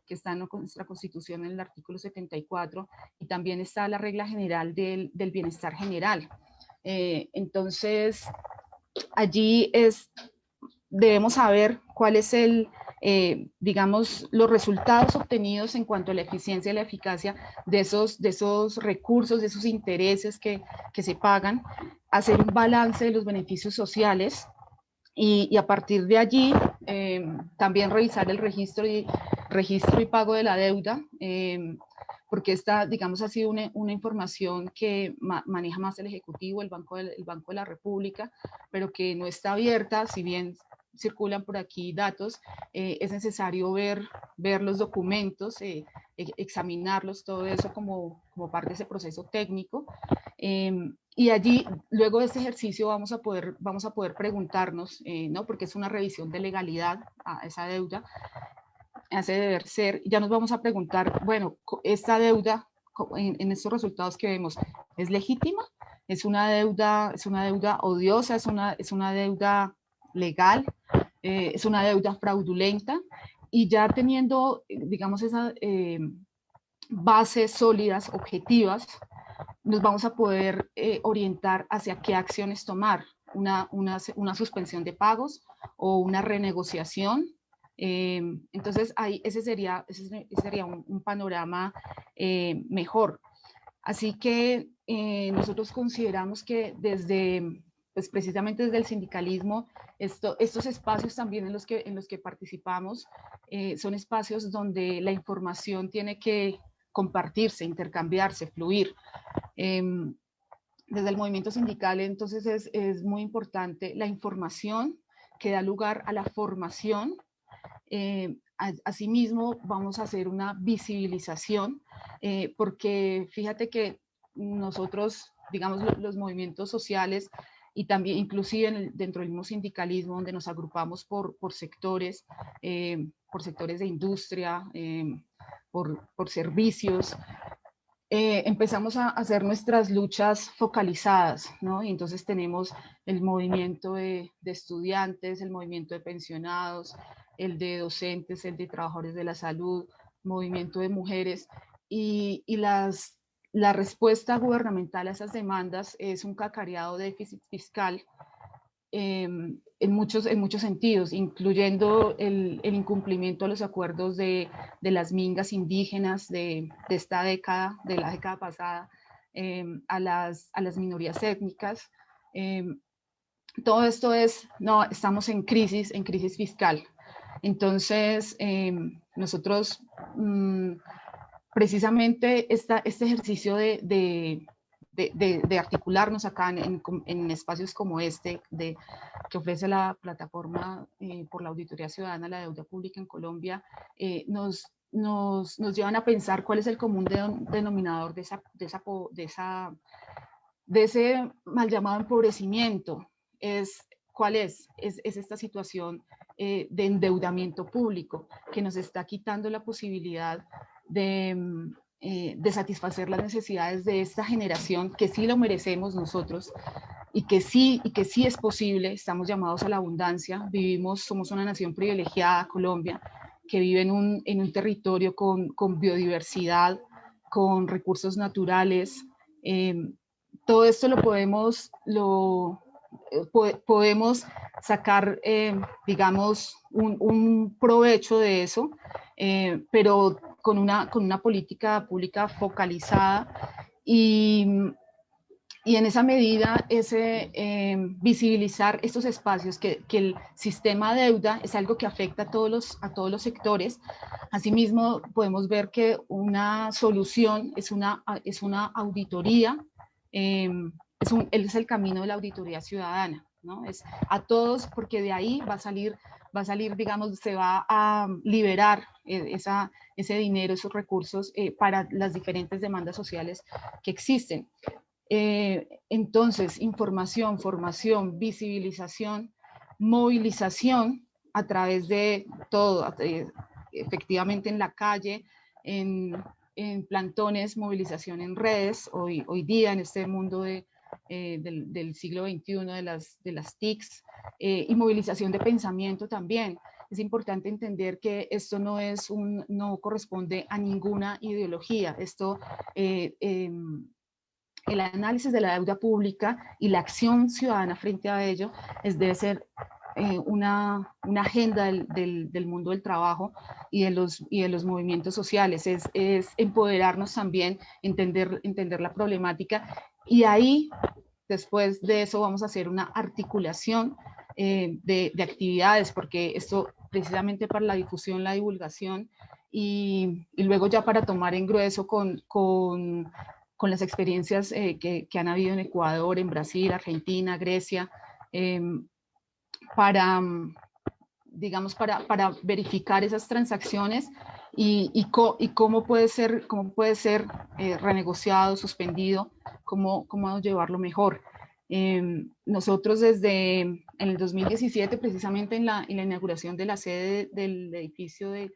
que está en nuestra Constitución en el artículo 74, y también está la regla general del bienestar general. Entonces, allí debemos saber cuál es digamos, los resultados obtenidos en cuanto a la eficiencia y la eficacia de esos recursos, de esos intereses que se pagan, hacer un balance de los beneficios sociales y a partir de allí también revisar el registro y pago de la deuda, porque esta, digamos, ha sido una información que maneja más el Ejecutivo, el Banco de la República, pero que no está abierta, si bien circulan por aquí datos, es necesario ver los documentos, examinarlos, todo eso como parte de ese proceso técnico. Y allí, luego de este ejercicio, vamos a poder preguntarnos, ¿no? Porque es una revisión de legalidad a esa deuda, a ese deber ser. Ya nos vamos a preguntar, bueno, esta deuda, en estos resultados que vemos, ¿es legítima? ¿Es una deuda odiosa? ¿Es una deuda legal? ¿Es una deuda fraudulenta? Y ya teniendo, digamos, esas bases sólidas, objetivas, nos vamos a poder orientar hacia qué acciones tomar, una suspensión de pagos o una renegociación. Entonces, ese sería un panorama mejor. Así que nosotros consideramos que pues precisamente desde el sindicalismo, estos espacios también en los que participamos son espacios donde la información tiene que compartirse, intercambiarse, fluir. Desde el movimiento sindical, entonces, es muy importante la información que da lugar a la formación. Asimismo, vamos a hacer una visibilización, porque fíjate que nosotros, digamos, los movimientos sociales y también inclusive dentro del mismo sindicalismo, donde nos agrupamos por sectores de industria, por servicios, empezamos a hacer nuestras luchas focalizadas, ¿no? Y entonces tenemos el movimiento de estudiantes, el movimiento de pensionados, el de docentes, el de trabajadores de la salud, movimiento de mujeres, y la respuesta gubernamental a esas demandas es un cacareado déficit fiscal en muchos sentidos, incluyendo el incumplimiento de los acuerdos de las mingas indígenas de esta década, de la década pasada, a las minorías étnicas. Todo esto estamos en crisis fiscal. Entonces, nosotros precisamente este ejercicio de articularnos acá en espacios como este, que ofrece la plataforma por la Auditoría Ciudadana, la deuda pública en Colombia, nos llevan a pensar cuál es el común denominador de ese mal llamado empobrecimiento. ¿Cuál es? Es esta situación de endeudamiento público que nos está quitando la posibilidad de satisfacer las necesidades de esta generación, que sí lo merecemos nosotros y que sí es posible. Estamos llamados a la abundancia, somos una nación privilegiada, Colombia, que vive en un territorio con biodiversidad, con recursos naturales. Todo esto podemos sacar, digamos, un provecho de eso, pero con una política pública focalizada y en esa medida visibilizar estos espacios, que el sistema deuda es algo que afecta a todos los sectores. Asimismo, podemos ver que una solución es una auditoría, es el camino de la auditoría ciudadana, ¿no? Es a todos, porque de ahí va a salir, digamos, se va a liberar ese dinero, esos recursos para las diferentes demandas sociales que existen. Entonces, información, formación, visibilización, movilización a través de todo, efectivamente en la calle, en plantones, movilización en redes, hoy día en este mundo del siglo XXI, de las TICs, y movilización de pensamiento también. Es importante entender que esto no corresponde a ninguna ideología. Esto, el análisis de la deuda pública y la acción ciudadana frente a ello debe ser una agenda del mundo del trabajo y de los movimientos sociales. Es empoderarnos también, entender la problemática, y ahí, después de eso, vamos a hacer una articulación de actividades, porque esto precisamente para la difusión, la divulgación, y luego ya para tomar en grueso con las experiencias que han habido en Ecuador, en Brasil, Argentina, Grecia, para digamos, para verificar esas transacciones y cómo puede ser renegociado, suspendido, cómo llevarlo mejor. Nosotros desde en el 2017, precisamente en la inauguración de la sede del edificio de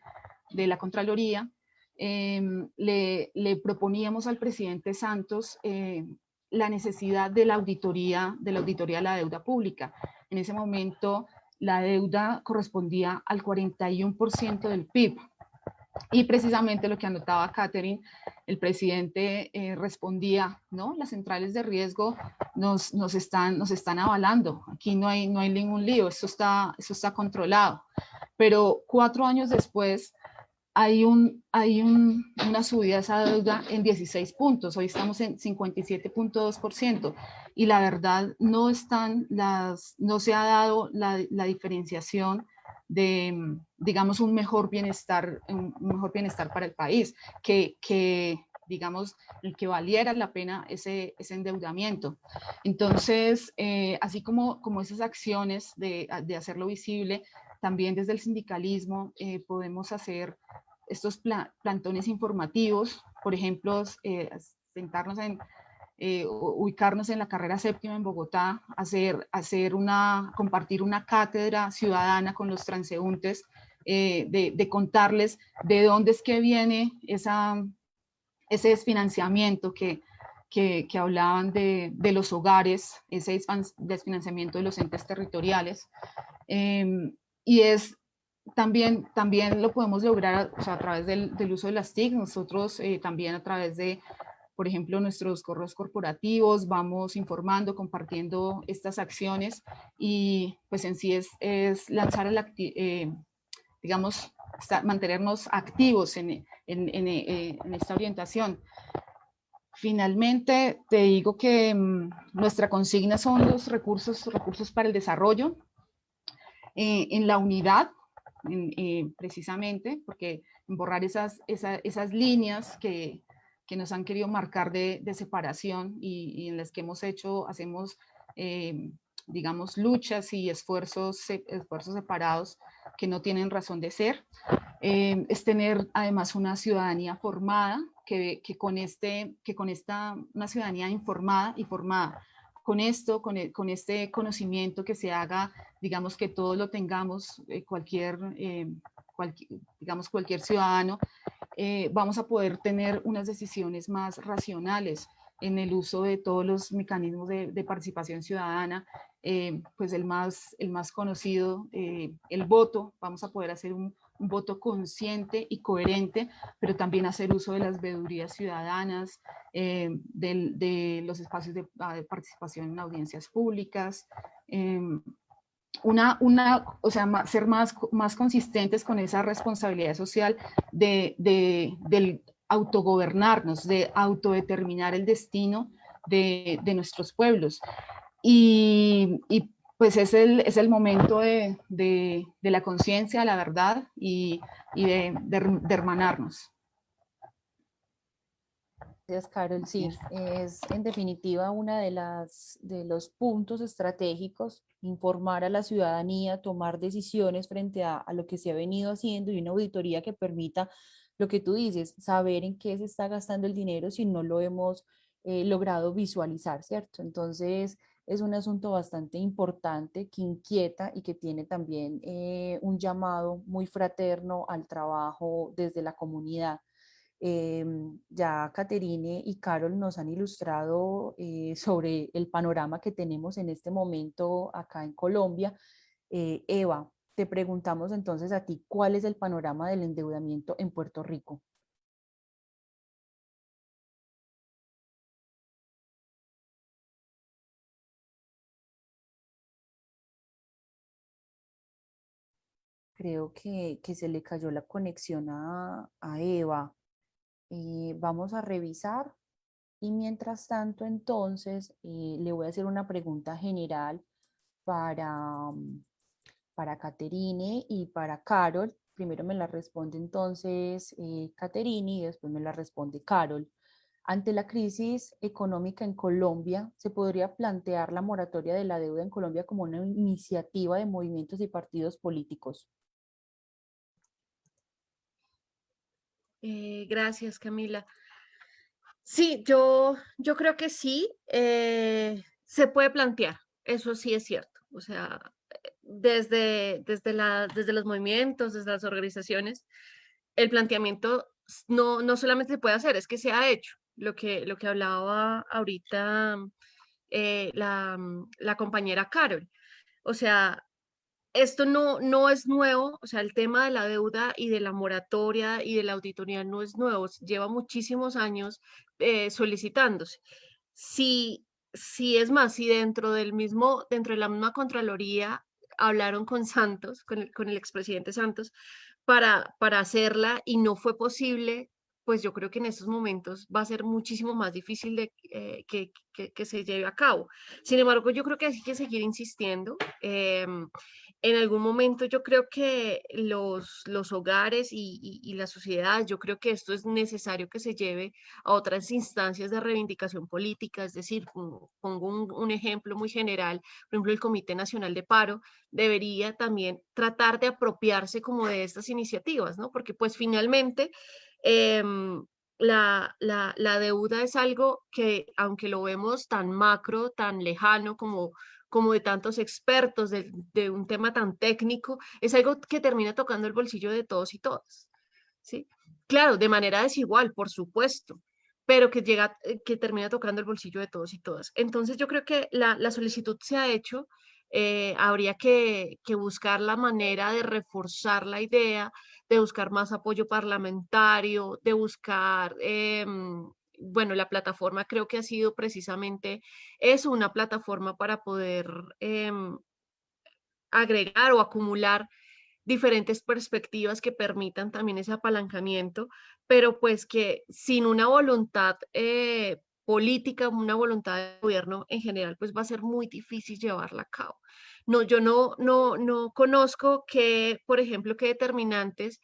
la Contraloría, le proponíamos al presidente Santos la necesidad de la auditoría de la deuda pública. En ese momento la deuda correspondía al 41% del PIB. Y precisamente lo que anotaba Catherine, el presidente respondía, ¿no? Las centrales de riesgo nos están avalando, aquí no hay ningún lío, esto está controlado. Pero 4 años después hay una subida de esa deuda en 16 puntos, hoy estamos en 57.2%, y la verdad no se ha dado la diferenciación de, digamos, un mejor bienestar para el país, que digamos, el que valiera la pena ese endeudamiento. Entonces, así como esas acciones de hacerlo visible, también desde el sindicalismo podemos hacer estos plantones informativos, por ejemplo, ubicarnos en la carrera séptima en Bogotá, compartir una cátedra ciudadana con los transeúntes, de contarles de dónde es que viene ese desfinanciamiento que hablaban de los hogares, ese desfinanciamiento de los entes territoriales. Y también lo podemos lograr, o sea, a través del uso de las TIC. Nosotros también a través de, por ejemplo, nuestros correos corporativos, vamos informando, compartiendo estas acciones, y pues en sí es lanzar digamos, mantenernos activos en esta orientación. Finalmente, te digo que nuestra consigna son los recursos para el desarrollo en la unidad, precisamente, porque borrar esas líneas que nos han querido marcar de separación, y en las que hacemos, digamos, luchas y esfuerzos separados que no tienen razón de ser. Es tener además una ciudadanía formada, una ciudadanía informada y formada. Con este conocimiento que se haga, digamos, que todos lo tengamos, cualquier ciudadano, vamos a poder tener unas decisiones más racionales en el uso de todos los mecanismos de participación ciudadana, pues el más conocido, el voto. Vamos a poder hacer un voto consciente y coherente, pero también hacer uso de las veedurías ciudadanas, de los espacios de participación en audiencias públicas, o sea, ser más consistentes con esa responsabilidad social del autogobernarnos, de autodeterminar el destino de nuestros pueblos. Y pues es el momento de la conciencia, la verdad, y de hermanarnos. Gracias, Carol. Sí, es en definitiva una de los puntos estratégicos, informar a la ciudadanía, tomar decisiones frente a lo que se ha venido haciendo, y una auditoría que permita lo que tú dices, saber en qué se está gastando el dinero si no lo hemos logrado visualizar, ¿cierto? Entonces, es un asunto bastante importante que inquieta y que tiene también un llamado muy fraterno al trabajo desde la comunidad. Ya Caterine y Carol nos han ilustrado sobre el panorama que tenemos en este momento acá en Colombia. Eva, te preguntamos entonces a ti, ¿cuál es el panorama del endeudamiento en Puerto Rico? Creo que se le cayó la conexión a Eva. Vamos a revisar, y mientras tanto entonces le voy a hacer una pregunta general para, para Caterine y para Carol. Primero me la responde entonces Caterine y después me la responde Carol. Ante la crisis económica en Colombia, ¿se podría plantear la moratoria de la deuda en Colombia como una iniciativa de movimientos y partidos políticos? Gracias, Camila. Sí, yo creo que sí, se puede plantear, eso sí es cierto. O sea, desde los movimientos, desde las organizaciones, el planteamiento no solamente se puede hacer, es que se ha hecho. Lo que hablaba ahorita la compañera Carol. O sea, esto no es nuevo, o sea, el tema de la deuda y de la moratoria y de la auditoría no es nuevo, lleva muchísimos años solicitándose. Si, si es más, si dentro de la misma Contraloría hablaron con Santos, con el expresidente Santos, para hacerla y no fue posible, pues yo creo que en estos momentos va a ser muchísimo más difícil que se lleve a cabo. Sin embargo, yo creo que hay que seguir insistiendo. En algún momento yo creo que los hogares y la sociedad, yo creo que esto es necesario que se lleve a otras instancias de reivindicación política, es decir, pongo un ejemplo muy general, por ejemplo, el Comité Nacional de Paro debería también tratar de apropiarse como de estas iniciativas, ¿no? Porque pues finalmente la deuda es algo que, aunque lo vemos tan macro, tan lejano como de tantos expertos, de un tema tan técnico, es algo que termina tocando el bolsillo de todos y todas, ¿sí? Claro, de manera desigual, por supuesto, pero que termina tocando el bolsillo de todos y todas. Entonces yo creo que la solicitud se ha hecho, habría que buscar la manera de reforzar la idea, de buscar más apoyo parlamentario, de buscar, bueno, la plataforma creo que ha sido precisamente eso, una plataforma para poder agregar o acumular diferentes perspectivas que permitan también ese apalancamiento, pero pues que sin una voluntad política, una voluntad de gobierno en general, pues va a ser muy difícil llevarla a cabo. No, yo no conozco que, por ejemplo, qué determinantes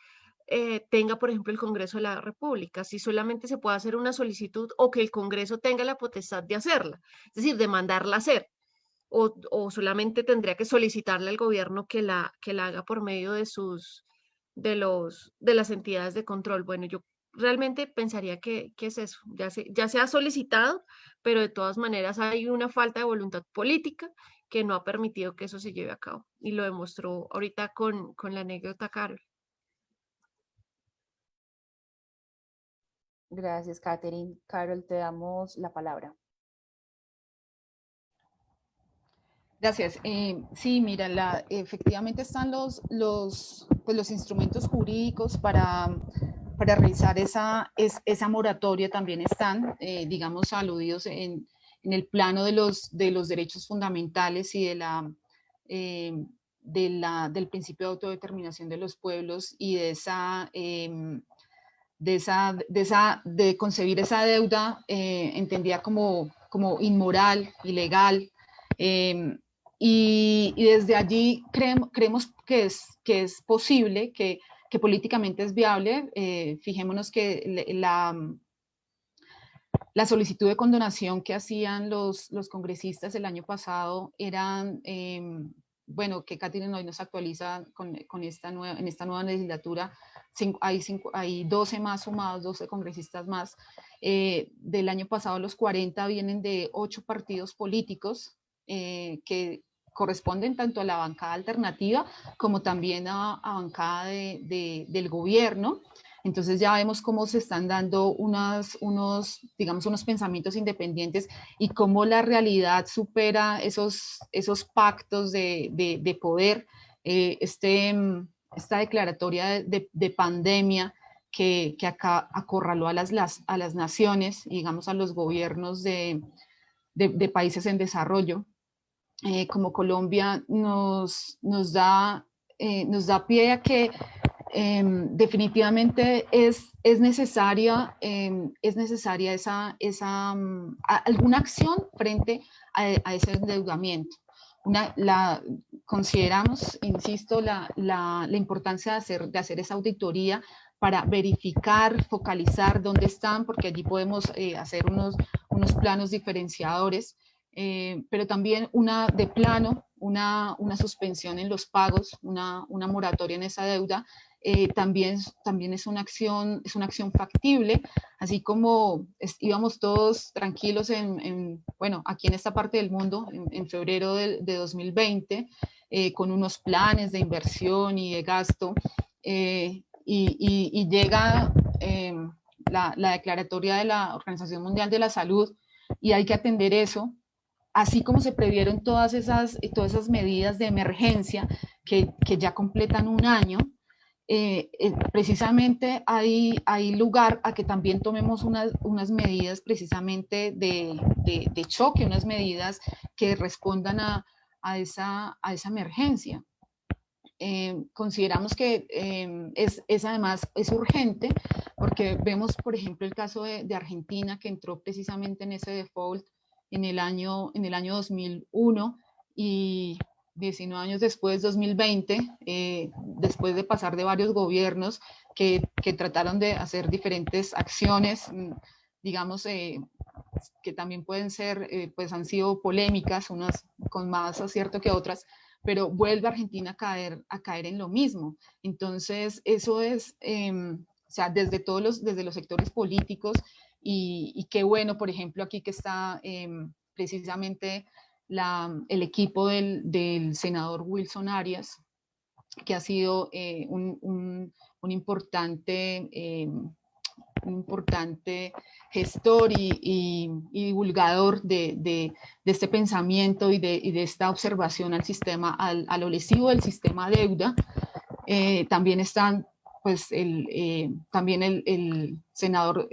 tenga, por ejemplo, el Congreso de la República, si solamente se puede hacer una solicitud o que el Congreso tenga la potestad de hacerla, es decir, de mandarla a hacer o solamente tendría que solicitarle al gobierno que la haga por medio de las entidades de control. Bueno, yo realmente pensaría que es eso, ya se ha solicitado, pero de todas maneras hay una falta de voluntad política que no ha permitido que eso se lleve a cabo. Y lo demostró ahorita con la anécdota Carol. Gracias, Catherine. Carol, te damos la palabra. Gracias. Sí, mira, efectivamente están pues los instrumentos jurídicos para realizar esa moratoria, también están, digamos, aludidos en el plano de los derechos fundamentales y del principio de autodeterminación de los pueblos y de concebir esa deuda entendida como inmoral, ilegal. Y desde allí creemos que es posible, que políticamente es viable. Fijémonos que la solicitud de condonación que hacían los congresistas el año pasado eran, bueno, que Catherine hoy nos actualiza en esta nueva legislatura, hay 12 más sumados, 12 congresistas más. Del año pasado los 40 vienen de 8 partidos políticos que corresponden tanto a la bancada alternativa como también a bancada del gobierno. Entonces ya vemos cómo se están dando unos pensamientos independientes y cómo la realidad supera esos pactos de poder. Esta declaratoria de pandemia que acá acorraló a las naciones, digamos a los gobiernos de países en desarrollo, como Colombia nos da pie a que definitivamente es necesaria alguna acción frente a ese endeudamiento, consideramos, insisto, la importancia de hacer esa auditoría para verificar, focalizar dónde están, porque allí podemos hacer unos planos diferenciadores, pero también una suspensión en los pagos, una moratoria en esa deuda, también es una acción factible, así como íbamos todos tranquilos bueno, aquí en esta parte del mundo, en febrero de 2020, con unos planes de inversión y de gasto, y llega la declaratoria de la Organización Mundial de la Salud y hay que atender eso, así como se previeron todas esas medidas de emergencia que ya completan un año. Precisamente hay lugar a que también tomemos unas medidas precisamente de choque, unas medidas que respondan a esa emergencia. Consideramos que además es urgente porque vemos, por ejemplo, el caso de Argentina, que entró precisamente en ese default en el año 2001 y 19 años después, 2020, después de pasar de varios gobiernos que trataron de hacer diferentes acciones, digamos, que también pueden ser, pues han sido polémicas, unas con más acierto que otras, pero vuelve Argentina a caer en lo mismo. Entonces, eso es, o sea, desde los sectores políticos, y qué bueno, por ejemplo, aquí que está precisamente el equipo del senador Wilson Arias, que ha sido un importante gestor y divulgador de este pensamiento y de esta observación al sistema, a lo lesivo del sistema deuda. También están, pues, también el senador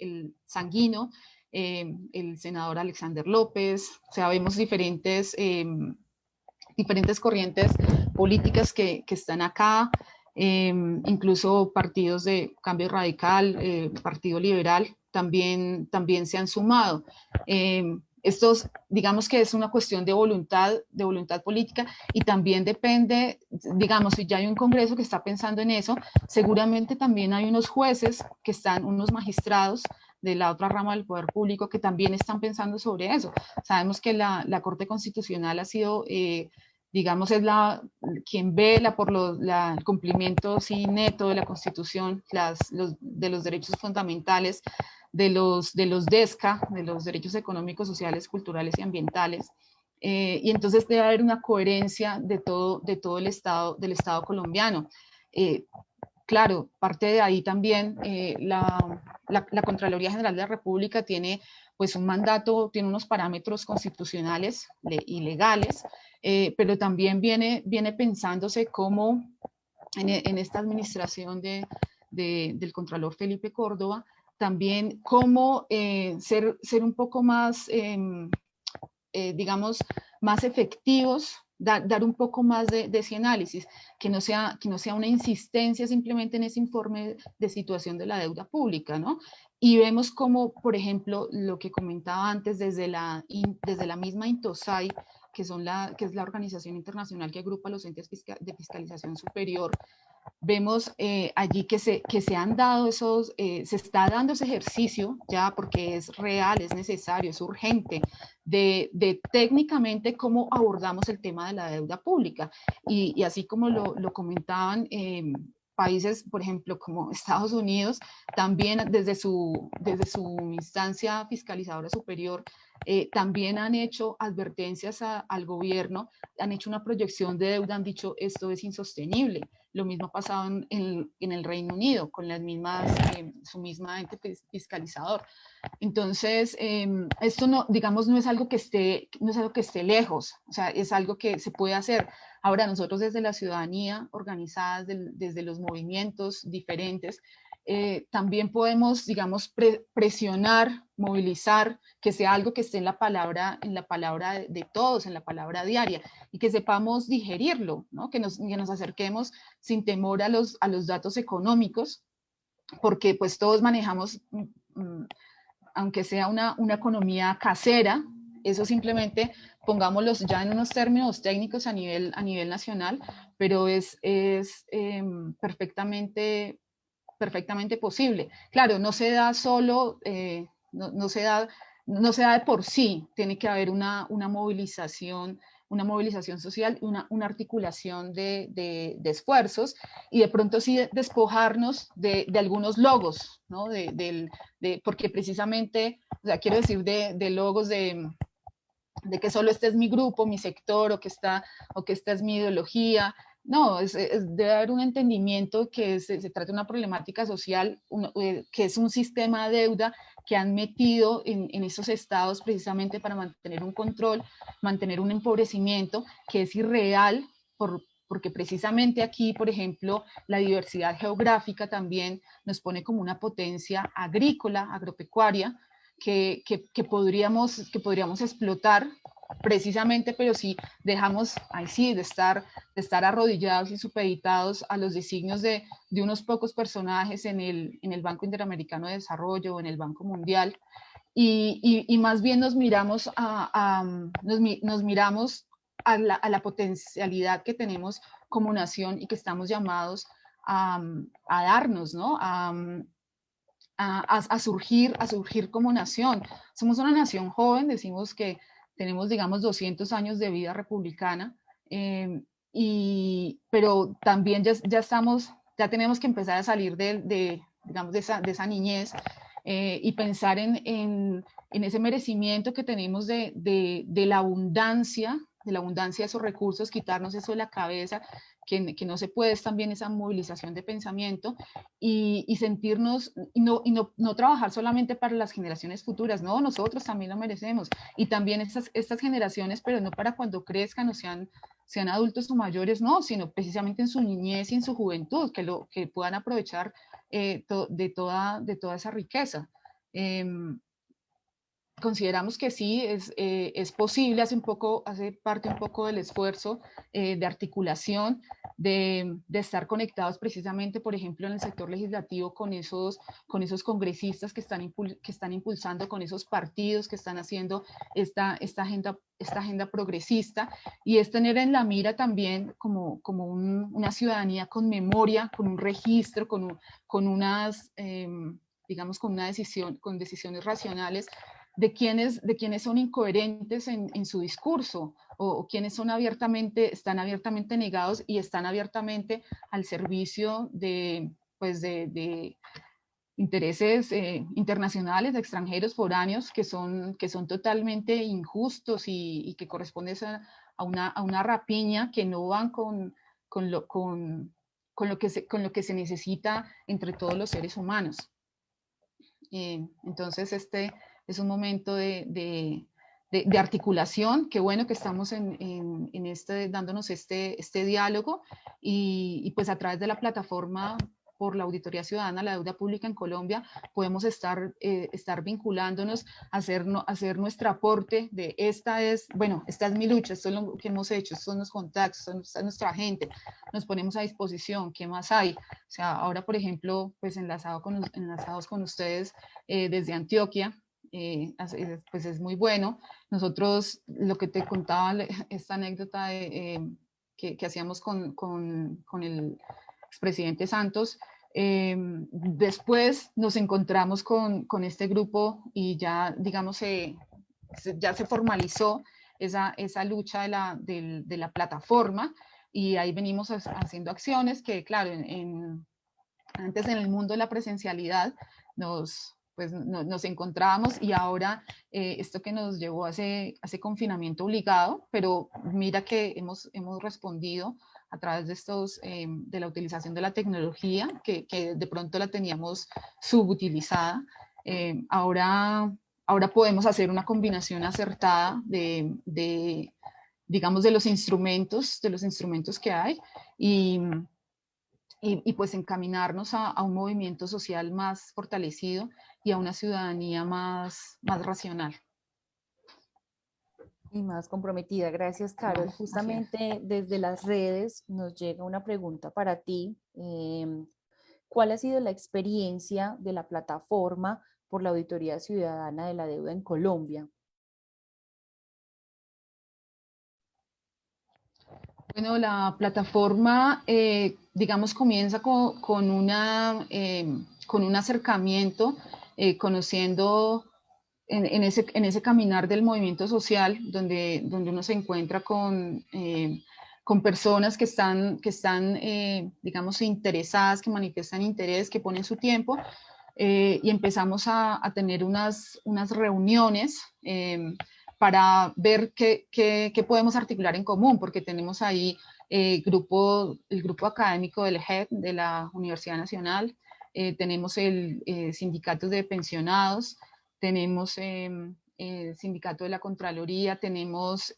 el Sanguino, el senador Alexander López, o sea, vemos diferentes corrientes políticas que están acá, incluso partidos de Cambio Radical, Partido Liberal, también se han sumado. Estos, digamos que es una cuestión de voluntad política, y también depende, digamos, si ya hay un Congreso que está pensando en eso, seguramente también hay unos jueces que están, unos magistrados de la otra rama del poder público que también están pensando sobre eso. Sabemos que la Corte Constitucional ha sido, digamos, es quien vela por el cumplimiento sí, neto de la Constitución, de los derechos fundamentales, de los DESCA, de los derechos económicos, sociales, culturales y ambientales. Y entonces debe haber una coherencia de todo del Estado colombiano. Claro, parte de ahí también la Contraloría General de la República tiene pues un mandato, tiene unos parámetros constitucionales y legales, pero también viene pensándose cómo en esta administración del Contralor Felipe Córdoba, también cómo ser un poco más, digamos, más efectivos, dar un poco más de ese análisis, que no sea una insistencia simplemente en ese informe de situación de la deuda pública, ¿no? Y vemos como, por ejemplo, lo que comentaba antes, desde la misma INTOSAI, que es la organización internacional que agrupa los entes de fiscalización superior, vemos allí que se han dado se está dando ese ejercicio ya, porque es real, es necesario, es urgente, de técnicamente cómo abordamos el tema de la deuda pública. Y así como lo comentaban, países, por ejemplo, como Estados Unidos, también desde su instancia fiscalizadora superior, también han hecho advertencias al gobierno, han hecho una proyección de deuda, han dicho esto es insostenible. Lo mismo ha pasado en el Reino Unido con su misma ente fiscalizador. Entonces, esto no es algo que esté lejos, o sea, es algo que se puede hacer. Ahora, nosotros desde la ciudadanía organizadas, desde los movimientos diferentes, también podemos, digamos, presionar, movilizar, que sea algo que esté en la palabra de todos, en la palabra diaria, y que sepamos digerirlo, ¿no? Que nos acerquemos sin temor a los datos económicos, porque pues todos manejamos, aunque sea una economía casera, eso simplemente pongámoslos ya en unos términos técnicos a nivel nacional, pero es perfectamente posible. Claro, no se da solo, no se da de por sí, tiene que haber una movilización social, una articulación de esfuerzos y de pronto sí despojarnos de algunos logos, ¿no? Porque precisamente, o sea, quiero decir de logos de que solo este es mi grupo, mi sector, o que esta es mi ideología. No, debe haber un entendimiento que se trata de una problemática social, que es un sistema de deuda que han metido en esos estados precisamente para mantener un control, mantener un empobrecimiento que es irreal, porque precisamente aquí, por ejemplo, la diversidad geográfica también nos pone como una potencia agrícola, agropecuaria, que podríamos explotar precisamente, pero si dejamos ahí sí de estar arrodillados y supeditados a los designios de unos pocos personajes en el Banco Interamericano de Desarrollo o en el Banco Mundial, y más bien nos miramos nos miramos a la potencialidad que tenemos como nación y que estamos llamados a darnos, ¿no? A surgir como nación. Somos una nación joven, decimos que tenemos, digamos, 200 años de vida republicana, pero también ya tenemos que empezar a salir digamos, de esa niñez y pensar en ese merecimiento que tenemos de la abundancia, de esos recursos, quitarnos eso de la cabeza, que no se puede, es también esa movilización de pensamiento y sentirnos, y no trabajar solamente para las generaciones futuras, no, nosotros también lo merecemos, y también estas generaciones, pero no para cuando crezcan o sean adultos o mayores, no, sino precisamente en su niñez y en su juventud, que puedan aprovechar de toda esa riqueza. Consideramos que sí, es posible, hace parte un poco del esfuerzo de articulación, de estar conectados precisamente, por ejemplo, en el sector legislativo con esos congresistas que están impulsando, con esos partidos que están haciendo esta agenda progresista, y es tener en la mira también como una ciudadanía con memoria, con un registro, con unas, digamos, con decisiones racionales de quienes son incoherentes en su discurso o quienes están abiertamente negados y están abiertamente al servicio de intereses internacionales, de extranjeros foráneos que son totalmente injustos y que corresponden a una rapiña que no van con lo que se necesita entre todos los seres humanos. Entonces, este es un momento de articulación. Qué bueno que estamos dándonos este diálogo y pues a través de la plataforma por la Auditoría Ciudadana, la deuda pública en Colombia, podemos estar vinculándonos, hacer nuestro aporte de esta es mi lucha, esto es lo que hemos hecho, estos son los contactos, esta es nuestra gente, nos ponemos a disposición, ¿qué más hay? O sea, ahora, por ejemplo, pues enlazados con ustedes desde Antioquia, pues es muy bueno. Nosotros, lo que te contaba, esta anécdota que hacíamos con el expresidente Santos, después nos encontramos con este grupo y ya, digamos, ya se formalizó esa lucha de la plataforma, y ahí venimos haciendo acciones que, claro, antes en el mundo de la presencialidad nos encontrábamos, y ahora esto que nos llevó a ese confinamiento obligado, pero mira que hemos respondido a través de la utilización de la tecnología, que de pronto la teníamos subutilizada. Ahora podemos hacer una combinación acertada digamos, de los instrumentos que hay, y pues encaminarnos a un movimiento social más fortalecido y a una ciudadanía más racional. Y más comprometida. Gracias, Carol. Justamente desde las redes nos llega una pregunta para ti. ¿Cuál ha sido la experiencia de la plataforma por la Auditoría Ciudadana de la Deuda en Colombia? Bueno, la plataforma, digamos, comienza con con un acercamiento, conociendo en ese caminar del movimiento social, donde uno se encuentra con personas que están digamos, interesadas, que manifiestan interés, que ponen su tiempo, y empezamos a tener unas reuniones para ver qué podemos articular en común, porque tenemos ahí el grupo académico del GED, de la Universidad Nacional, tenemos el sindicato de pensionados, tenemos el sindicato de la Contraloría, tenemos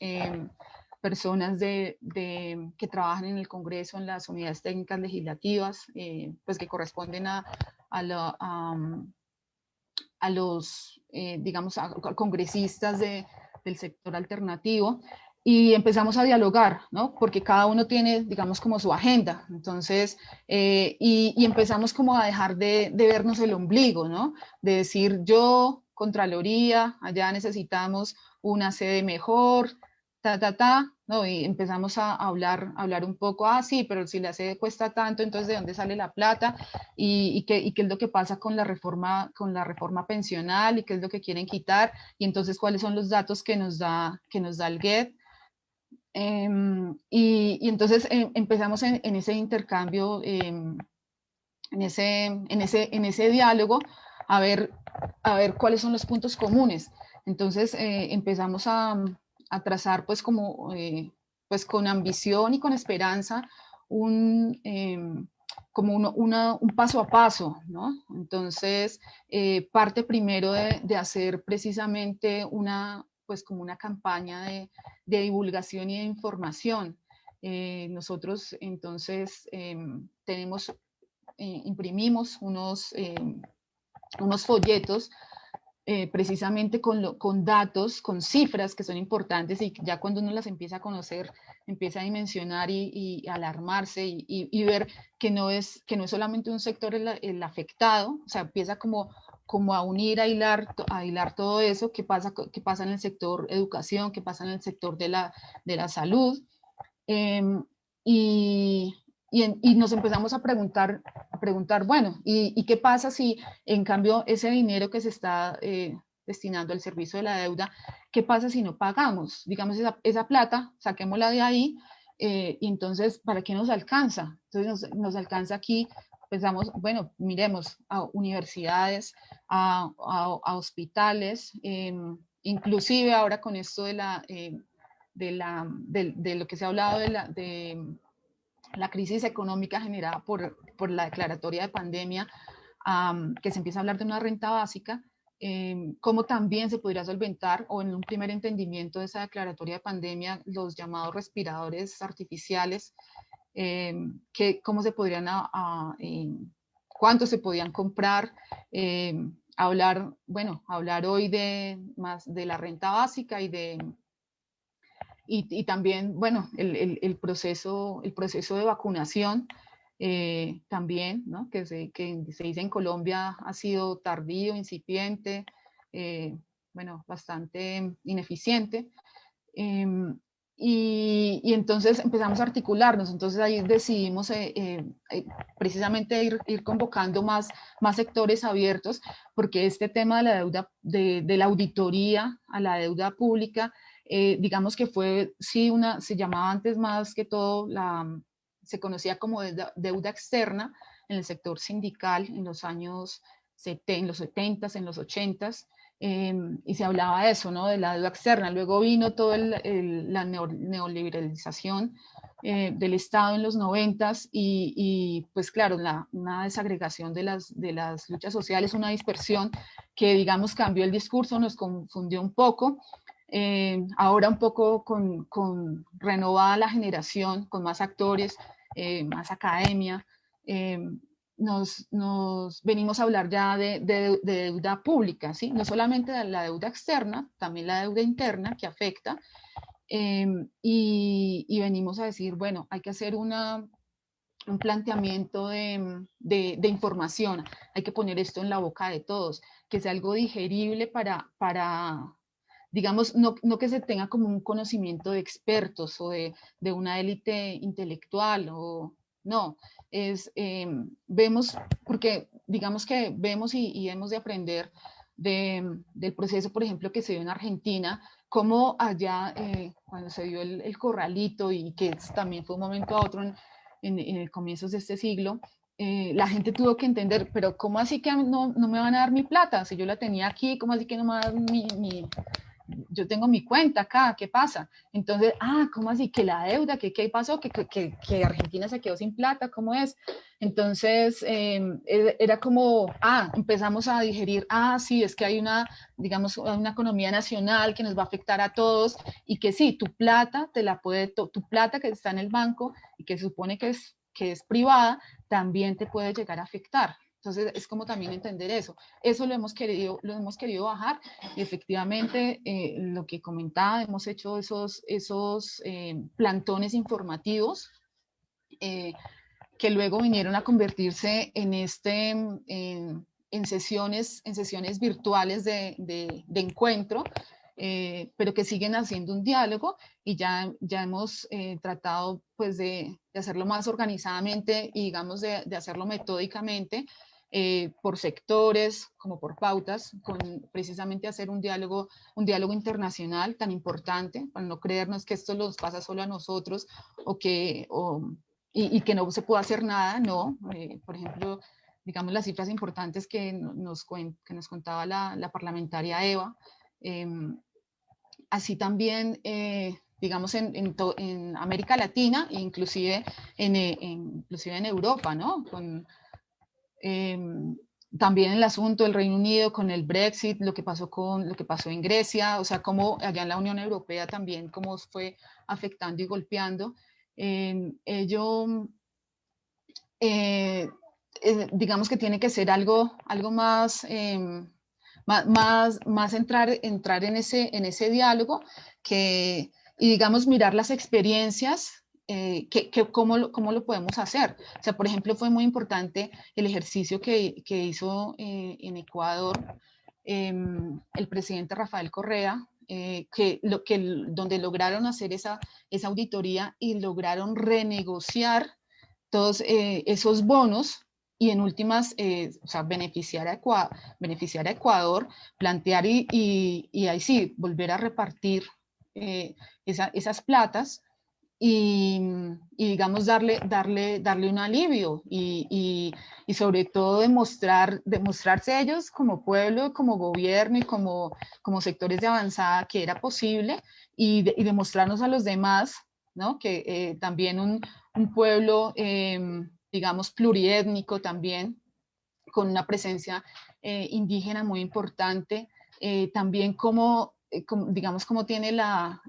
personas que trabajan en el Congreso, en las unidades técnicas legislativas, pues que corresponden a, la, a los, digamos, a congresistas del sector alternativo, y empezamos a dialogar, ¿no? Porque cada uno tiene, digamos, como su agenda. Entonces, y empezamos como a dejar de vernos el ombligo, ¿no? De decir, yo, Contraloría, allá necesitamos una sede mejor, ¿no? Y empezamos a hablar un poco, sí, pero si la sede cuesta tanto, entonces ¿de dónde sale la plata? Y qué es lo que pasa con la reforma pensional, y qué es lo que quieren quitar, y entonces cuáles son los datos que nos da el GET. Y entonces empezamos en ese intercambio, en ese diálogo, a ver cuáles son los puntos comunes. Entonces empezamos a trazar, pues, pues con ambición y con esperanza, como un paso a paso, ¿no? Entonces, parte primero de hacer precisamente pues como una campaña de divulgación y de información. Nosotros entonces imprimimos unos folletos precisamente con datos, con cifras que son importantes, y ya cuando uno las empieza a conocer, empieza a dimensionar y alarmarse y ver que no es solamente un sector el afectado, o sea, empieza como a unir, a hilar todo eso, qué pasa en el sector educación, qué pasa en el sector de la salud, eh, y, y nos empezamos a preguntar, bueno, ¿y qué pasa si en cambio ese dinero que se está destinando al servicio de la deuda, qué pasa si no pagamos? Digamos, esa plata, saquémosla de ahí, y entonces, ¿para qué nos alcanza? Entonces nos alcanza aquí, pensamos, bueno, miremos a universidades, a hospitales, inclusive ahora con esto de lo que se ha hablado de la crisis económica generada por la declaratoria de pandemia, que se empieza a hablar de una renta básica, cómo también se podría solventar, o en un primer entendimiento de esa declaratoria de pandemia, los llamados respiradores artificiales, cómo se podrían, cuánto se podían comprar, hablar hoy más de la renta básica y también, bueno, el proceso de vacunación, también, ¿no? Que se dice en Colombia ha sido tardío, incipiente, bueno, bastante ineficiente. Y entonces empezamos a articularnos, entonces ahí decidimos precisamente ir convocando más sectores abiertos, porque este tema de la deuda, de la auditoría a la deuda pública, digamos que fue, sí, se llamaba antes más que todo, se conocía como deuda externa en el sector sindical en los años en los 70s, en los 80s, y se hablaba de eso, ¿no? De la deuda externa. Luego vino toda la neoliberalización del Estado en los 90s, y pues claro, una desagregación de las luchas sociales, una dispersión que, digamos, cambió el discurso, nos confundió un poco. Ahora un poco con renovada la generación, con más actores, más academia, nos venimos a hablar ya de deuda pública, ¿sí? No solamente de la deuda externa, también la deuda interna que afecta, y venimos a decir, bueno, hay que hacer un planteamiento de información, hay que poner esto en la boca de todos, que sea algo digerible para digamos, no que se tenga como un conocimiento de expertos o de una élite intelectual, o no, vemos, porque digamos que vemos y hemos de aprender del proceso, por ejemplo, que se dio en Argentina, cómo allá, cuando se dio el corralito, y que también fue un momento a otro en el comienzos de este siglo, la gente tuvo que entender, pero ¿cómo así que no me van a dar mi plata? Si yo la tenía aquí, ¿cómo así que no me van a dar yo tengo mi cuenta acá, ¿qué pasa? Entonces, ¿cómo así? Que la deuda, ¿qué pasó? Que Argentina se quedó sin plata, ¿cómo es? Entonces, era como, empezamos a digerir, sí, es que hay digamos, una economía nacional que nos va a afectar a todos, y que sí, tu plata tu plata que está en el banco y que se supone que es privada, también te puede llegar a afectar. Entonces, es como también entender eso. Eso lo hemos querido bajar, y efectivamente, lo que comentaba, hemos hecho esos plantones informativos, que luego vinieron a convertirse en sesiones virtuales de encuentro, pero que siguen haciendo un diálogo, y ya hemos tratado pues de hacerlo más organizadamente, y digamos de hacerlo metódicamente, por sectores, como por pautas, con precisamente hacer un diálogo internacional tan importante, para no creernos que esto nos pasa solo a nosotros, y que no se puede hacer nada, no. Por ejemplo, digamos las cifras importantes que nos contaba la parlamentaria Eva, así también, digamos, en América Latina, inclusive inclusive en Europa, ¿no? También el asunto del Reino Unido con el Brexit, lo que pasó en Grecia, o sea, cómo allá en la Unión Europea también, cómo fue afectando y golpeando. Ello, digamos que tiene que ser algo más, más entrar en ese diálogo, y digamos mirar las experiencias, cómo lo podemos hacer. O sea, por ejemplo, fue muy importante el ejercicio que hizo en Ecuador el presidente Rafael Correa, donde lograron hacer esa auditoría y lograron renegociar todos esos bonos, y en últimas, o sea, beneficiar a Ecuador, plantear y ahí sí, volver a repartir esas platas, digamos darle un alivio, y sobre todo demostrarse ellos como pueblo, como gobierno, y como sectores de avanzada, que era posible, y demostrarnos a los demás, ¿no? Que también un pueblo, digamos, pluriétnico también, con una presencia indígena muy importante, también digamos, como tiene la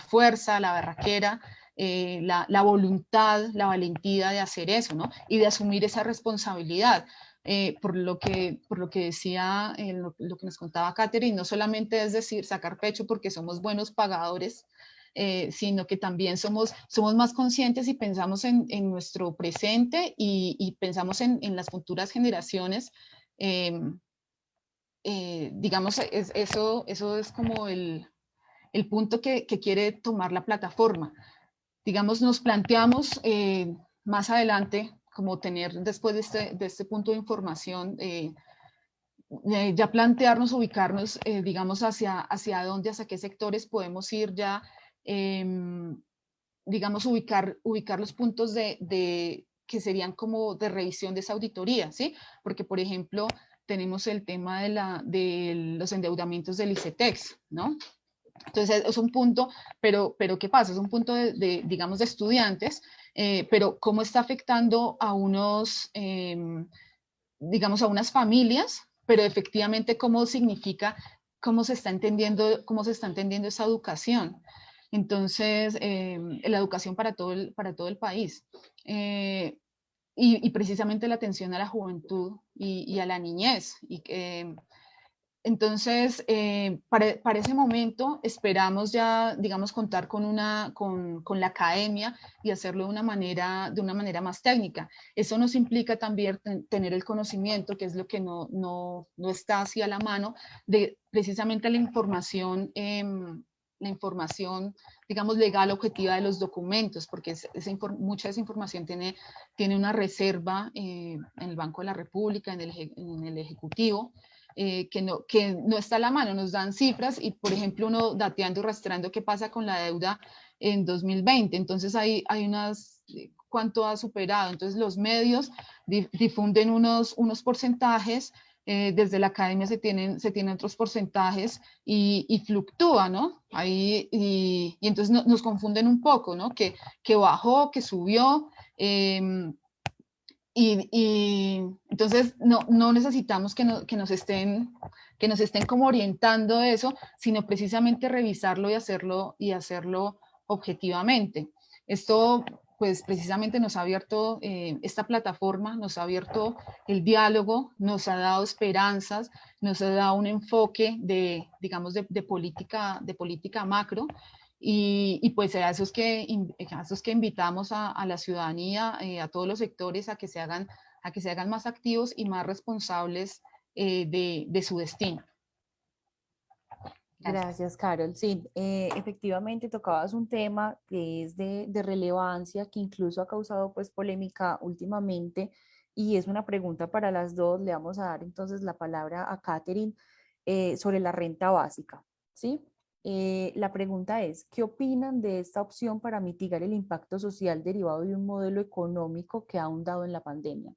fuerza, la berraquera, la voluntad, la valentía de hacer eso, ¿no? Y de asumir esa responsabilidad. Por lo que decía, lo que nos contaba Catherine, no solamente es decir, sacar pecho porque somos buenos pagadores, sino que también somos más conscientes, y pensamos en nuestro presente, y pensamos en las futuras generaciones. Digamos, eso es como el punto que quiere tomar la plataforma. Digamos, nos planteamos más adelante como tener, después de este punto de información, ya plantearnos, ubicarnos, digamos, hacia dónde, hacia qué sectores podemos ir ya, digamos, ubicar los puntos que serían como de revisión de esa auditoría, ¿sí? Porque, por ejemplo, tenemos el tema de los endeudamientos del ICETEX, ¿no? Entonces es un punto, pero ¿qué pasa? Es un punto digamos, de estudiantes, pero cómo está afectando a digamos, a unas familias, pero efectivamente cómo significa, cómo se está entendiendo esa educación. Entonces, la educación para todo el país. Y precisamente la atención a la juventud y a la niñez. Entonces, para ese momento esperamos ya, digamos, contar con la academia y hacerlo de una manera más técnica. Eso nos implica también tener el conocimiento, que es lo que no está así a la mano, de precisamente la información, digamos, legal objetiva de los documentos, porque mucha de esa información tiene una reserva en el Banco de la República, en el Ejecutivo, que no está a la mano. Nos dan cifras y, por ejemplo, uno dateando y rastreando qué pasa con la deuda en 2020. Entonces hay cuánto ha superado. Entonces los medios difunden unos porcentajes, desde la academia se tienen otros porcentajes y fluctúa, ¿no? Ahí, y entonces nos confunden un poco, ¿no? Que bajó, que subió. Y entonces no necesitamos que nos estén como orientando eso, sino precisamente revisarlo y hacerlo objetivamente. Esto, pues precisamente nos ha abierto, esta plataforma nos ha abierto el diálogo, nos ha dado esperanzas, nos ha dado un enfoque digamos, de política macro. Y pues a esos que invitamos a la ciudadanía, a todos los sectores, a que se hagan más activos y más responsables de su destino. Gracias, Carol. Sí, efectivamente tocabas un tema que es de relevancia, que incluso ha causado pues polémica últimamente, y es una pregunta para las dos. Le vamos a dar entonces la palabra a Catherine sobre la renta básica, ¿sí? La pregunta es, ¿qué opinan de esta opción para mitigar el impacto social derivado de un modelo económico que ha ahondado en la pandemia?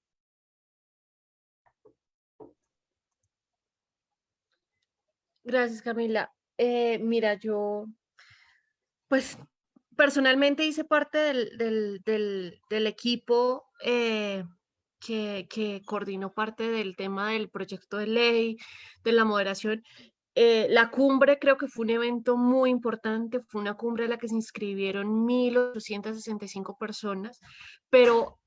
Gracias, Camila. Mira, yo, pues, personalmente hice parte del equipo que coordinó parte del tema del proyecto de ley, de la moderación. La cumbre creo que fue un evento muy importante, fue una cumbre a la que se inscribieron 1.865 personas, pero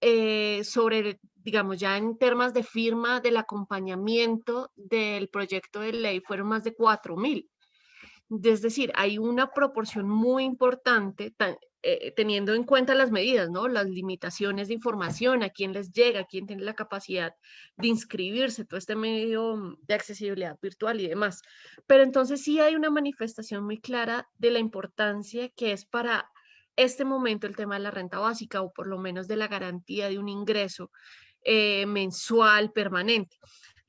digamos, ya en temas de firma del acompañamiento del proyecto de ley fueron más de 4.000. Es decir, hay una proporción muy importante, teniendo en cuenta las medidas, ¿no? Las limitaciones de información, a quién les llega, a quién tiene la capacidad de inscribirse, todo este medio de accesibilidad virtual y demás. Pero entonces sí hay una manifestación muy clara de la importancia que es para este momento el tema de la renta básica, o por lo menos de la garantía de un ingreso mensual permanente.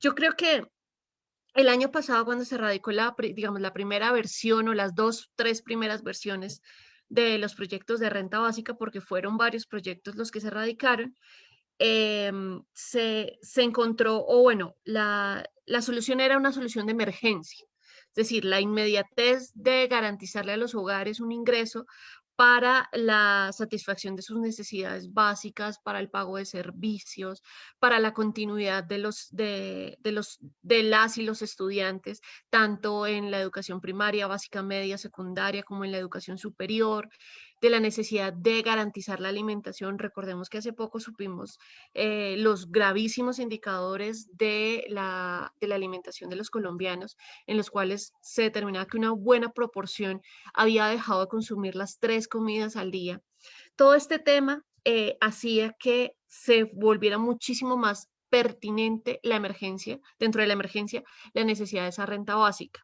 Yo creo que el año pasado, cuando se radicó digamos, la primera versión o las 2, 3 primeras versiones de los proyectos de renta básica, porque fueron varios proyectos los que se radicaron, se encontró, o bueno, la solución era una solución de emergencia. Es decir, la inmediatez de garantizarle a los hogares un ingreso para la satisfacción de sus necesidades básicas, para el pago de servicios, para la continuidad de las y los estudiantes, tanto en la educación primaria, básica, media, secundaria, como en la educación superior, de la necesidad de garantizar la alimentación. Recordemos que hace poco supimos los gravísimos indicadores de la alimentación de los colombianos, en los cuales se determinaba que una buena proporción había dejado de consumir las 3 comidas al día. Todo este tema hacía que se volviera muchísimo más pertinente la emergencia, dentro de la emergencia, la necesidad de esa renta básica.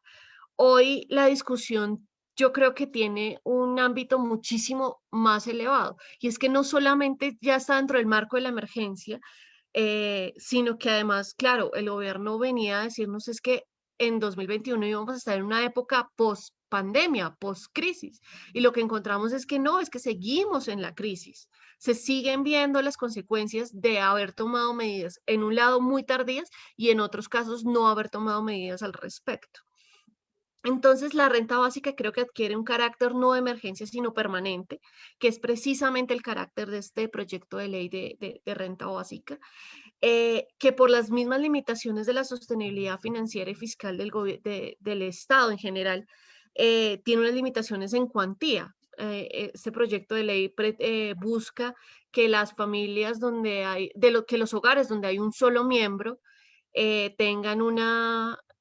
Hoy la discusión yo creo que tiene un ámbito muchísimo más elevado, y es que no solamente ya está dentro del marco de la emergencia, sino que además, claro, el gobierno venía a decirnos es que en 2021 íbamos a estar en una época post pandemia, post crisis, y lo que encontramos es que no, es que seguimos en la crisis. Se siguen viendo las consecuencias de haber tomado medidas, en un lado muy tardías, y en otros casos no haber tomado medidas al respecto. Entonces, la renta básica creo que adquiere un carácter no de emergencia, sino permanente, que es precisamente el carácter de este proyecto de ley de renta básica, que por las mismas limitaciones de la sostenibilidad financiera y fiscal del Estado en general, tiene unas limitaciones en cuantía. Este proyecto de ley busca que las familias que los hogares donde hay un solo miembro tengan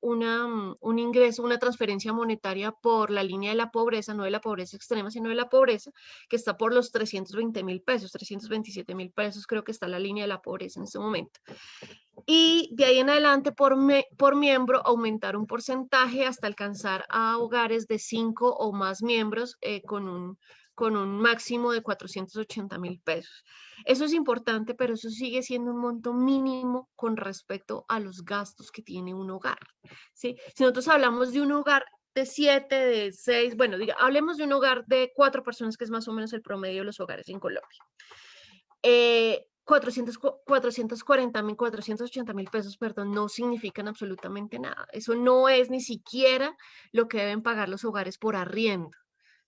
un ingreso, una transferencia monetaria por la línea de la pobreza, no de la pobreza extrema, sino de la pobreza, que está por los 320.000 pesos, 327.000 pesos, creo que está la línea de la pobreza en este momento. Y de ahí en adelante, por miembro, aumentar un porcentaje hasta alcanzar a hogares de 5 o más miembros con un máximo de 480.000 pesos. Eso es importante, pero eso sigue siendo un monto mínimo con respecto a los gastos que tiene un hogar, ¿sí? Si nosotros hablamos de un hogar de 7, de 6, bueno, hablemos de un hogar de 4 personas, que es más o menos el promedio de los hogares en Colombia. 440.000, 480.000 pesos, perdón, no significan absolutamente nada. Eso no es ni siquiera lo que deben pagar los hogares por arriendo.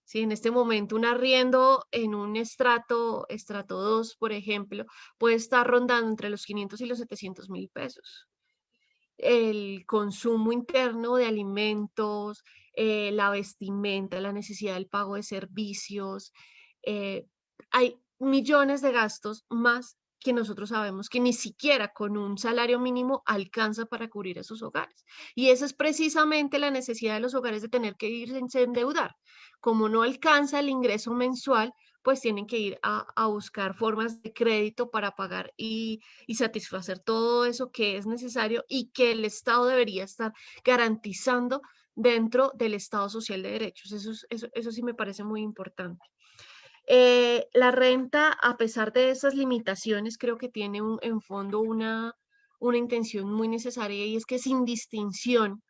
¿Sí? En este momento un arriendo en un estrato 2, por ejemplo, puede estar rondando entre los 500 y los 700.000 pesos. El consumo interno de alimentos, la vestimenta, la necesidad del pago de servicios, hay millones de gastos más que nosotros sabemos que ni siquiera con un salario mínimo alcanza para cubrir esos hogares. Y esa es precisamente la necesidad de los hogares de tener que irse a endeudar. Como no alcanza el ingreso mensual, pues tienen que ir a buscar formas de crédito para pagar y satisfacer todo eso que es necesario y que el Estado debería estar garantizando dentro del Estado social de derechos. Eso sí me parece muy importante. La renta, a pesar de esas limitaciones, creo que tiene en fondo una intención muy necesaria, y es que sin distinción,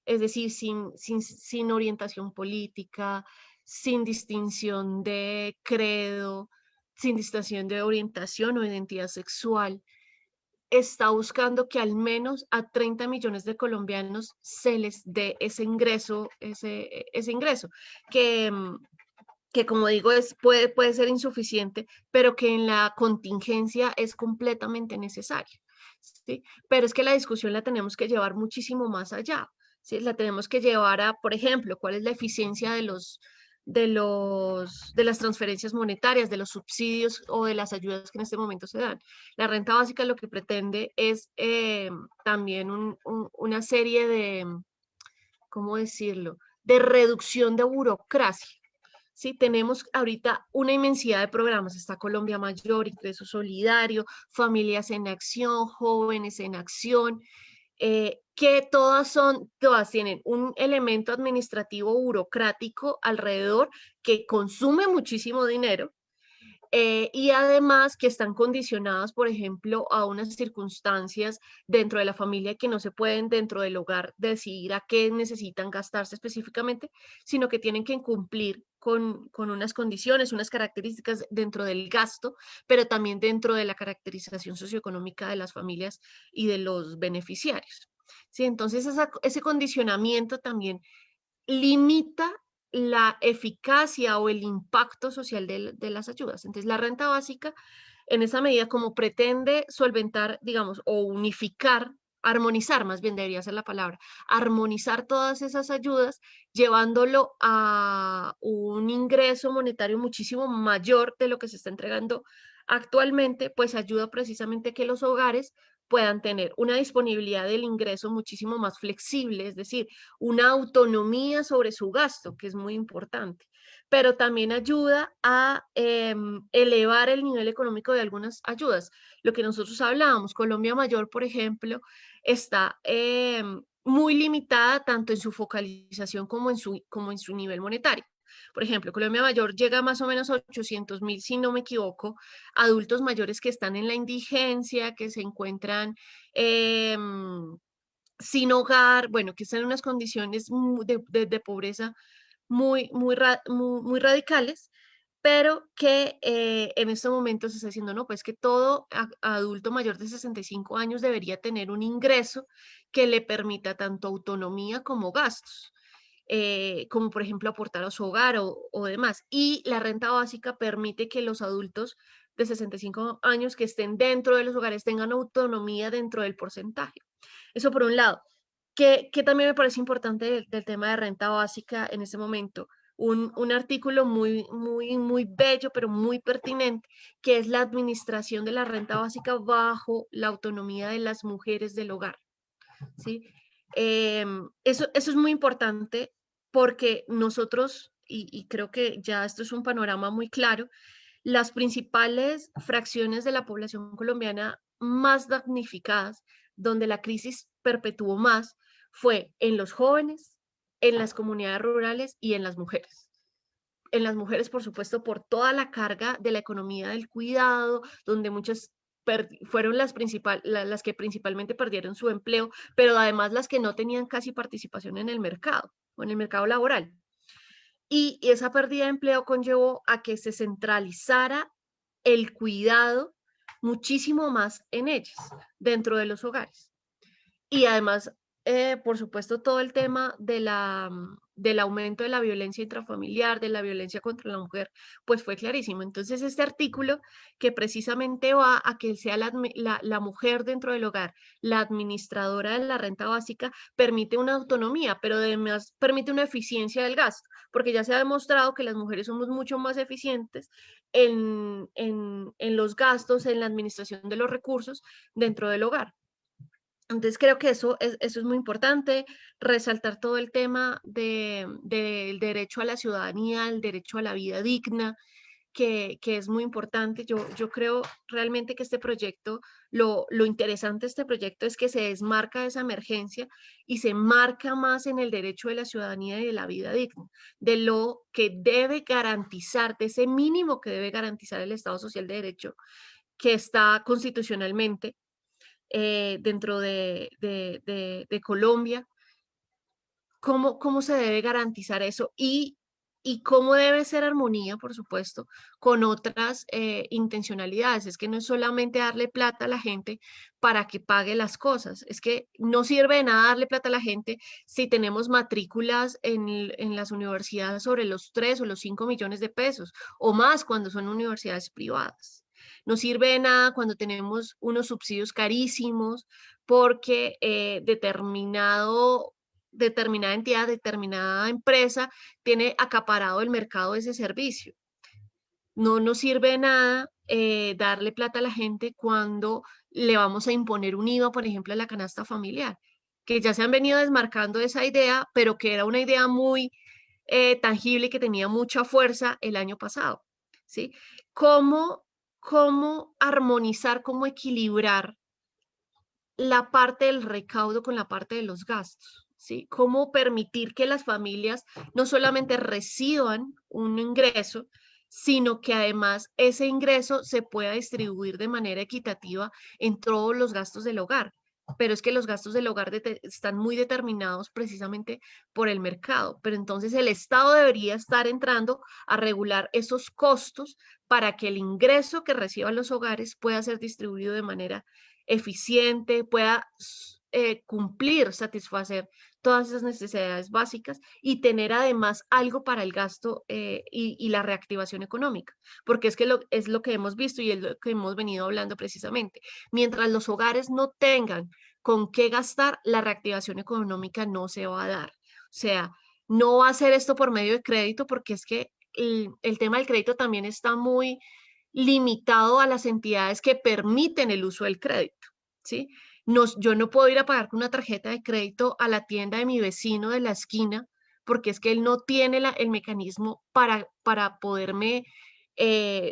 es decir, sin orientación política, sin distinción de credo, sin distinción de orientación o identidad sexual, está buscando que al menos a 30 millones de colombianos se les dé ese ingreso, ese ingreso, que, que como digo, puede ser insuficiente, pero que en la contingencia es completamente necesario, ¿sí? Pero es que la discusión la tenemos que llevar muchísimo más allá, ¿sí? La tenemos que llevar a, por ejemplo, cuál es la eficiencia de las transferencias monetarias, de los subsidios o de las ayudas que en este momento se dan. La renta básica lo que pretende es también una serie de, ¿cómo decirlo?, de reducción de burocracia. Sí, tenemos ahorita una inmensidad de programas. Está Colombia Mayor, Ingreso Solidario, Familias en Acción, Jóvenes en Acción, que todas tienen un elemento administrativo burocrático alrededor que consume muchísimo dinero. Y además que están condicionadas, por ejemplo, a unas circunstancias dentro de la familia que no se pueden dentro del hogar decidir a qué necesitan gastarse específicamente, sino que tienen que cumplir con unas condiciones, unas características dentro del gasto, pero también dentro de la caracterización socioeconómica de las familias y de los beneficiarios. ¿Sí? Entonces, ese condicionamiento también limita la eficacia o el impacto social de las ayudas. Entonces, la renta básica, en esa medida, como pretende solventar, digamos, o unificar, armonizar, más bien debería ser la palabra, armonizar todas esas ayudas, llevándolo a un ingreso monetario muchísimo mayor de lo que se está entregando actualmente, pues ayuda precisamente a que los hogares puedan tener una disponibilidad del ingreso muchísimo más flexible, es decir, una autonomía sobre su gasto, que es muy importante, pero también ayuda a elevar el nivel económico de algunas ayudas. Lo que nosotros hablábamos, Colombia Mayor, por ejemplo, está muy limitada tanto en su focalización como en su nivel monetario. Por ejemplo, Colombia Mayor llega más o menos a 800.000, si no me equivoco, adultos mayores que están en la indigencia, que se encuentran sin hogar, bueno, que están en unas condiciones de pobreza muy radicales, pero que en este momento se está diciendo, no, pues que todo adulto mayor de 65 años debería tener un ingreso que le permita tanto autonomía como gastos. Como por ejemplo aportar a su hogar o demás. Y la renta básica permite que los adultos de 65 años que estén dentro de los hogares tengan autonomía dentro del porcentaje. Eso por un lado. Que también me parece importante del tema de renta básica en este momento. Un artículo muy bello, pero muy pertinente, que es la administración de la renta básica bajo la autonomía de las mujeres del hogar, ¿sí? Eso es muy importante porque nosotros, y creo que ya esto es un panorama muy claro, las principales fracciones de la población colombiana más damnificadas, donde la crisis perpetuó más, fue en los jóvenes, en las comunidades rurales y en las mujeres. En las mujeres, por supuesto, por toda la carga de la economía del cuidado, donde muchas fueron las que principalmente perdieron su empleo, pero además las que no tenían casi participación en el mercado o en el mercado laboral. Y esa pérdida de empleo conllevó a que se centralizara el cuidado muchísimo más en ellas, dentro de los hogares. Y además, por supuesto, todo el tema del aumento de la violencia intrafamiliar, de la violencia contra la mujer, pues fue clarísimo. Entonces, este artículo que precisamente va a que sea la mujer dentro del hogar, la administradora de la renta básica, permite una autonomía, pero además permite una eficiencia del gasto, porque ya se ha demostrado que las mujeres somos mucho más eficientes en los gastos, en la administración de los recursos dentro del hogar. Entonces creo que eso es muy importante, resaltar todo el tema del derecho a la ciudadanía, el derecho a la vida digna, que es muy importante. Yo creo realmente que este proyecto, lo interesante de este proyecto es que se desmarca de esa emergencia y se marca más en el derecho de la ciudadanía y de la vida digna, de lo que debe garantizar, de ese mínimo que debe garantizar el Estado Social de Derecho, que está constitucionalmente dentro de Colombia, cómo se debe garantizar eso y cómo debe ser armonía, por supuesto, con otras intencionalidades. Es que no es solamente darle plata a la gente para que pague las cosas, es que no sirve de nada darle plata a la gente si tenemos matrículas en las universidades sobre los 3 o los 5 millones de pesos o más cuando son universidades privadas. No sirve de nada cuando tenemos unos subsidios carísimos porque determinada entidad, determinada empresa tiene acaparado el mercado de ese servicio. No nos sirve de nada darle plata a la gente cuando le vamos a imponer un IVA, por ejemplo, a la canasta familiar, que ya se han venido desmarcando de esa idea, pero que era una idea muy tangible y que tenía mucha fuerza el año pasado, ¿sí? ¿Cómo, cómo armonizar, cómo equilibrar la parte del recaudo con la parte de los gastos? ¿Sí? Cómo permitir que las familias no solamente reciban un ingreso, sino que además ese ingreso se pueda distribuir de manera equitativa en todos los gastos del hogar. Pero es que los gastos del hogar están muy determinados precisamente por el mercado. Pero entonces el Estado debería estar entrando a regular esos costos para que el ingreso que reciban los hogares pueda ser distribuido de manera eficiente, pueda cumplir, satisfacer todas esas necesidades básicas y tener además algo para el gasto y la reactivación económica, porque es que es lo que hemos visto y es lo que hemos venido hablando precisamente. Mientras los hogares no tengan con qué gastar, la reactivación económica no se va a dar. O sea, no va a ser esto por medio de crédito, porque es que el tema del crédito también está muy limitado a las entidades que permiten el uso del crédito, ¿sí? Yo no puedo ir a pagar con una tarjeta de crédito a la tienda de mi vecino de la esquina porque es que él no tiene el mecanismo para poderme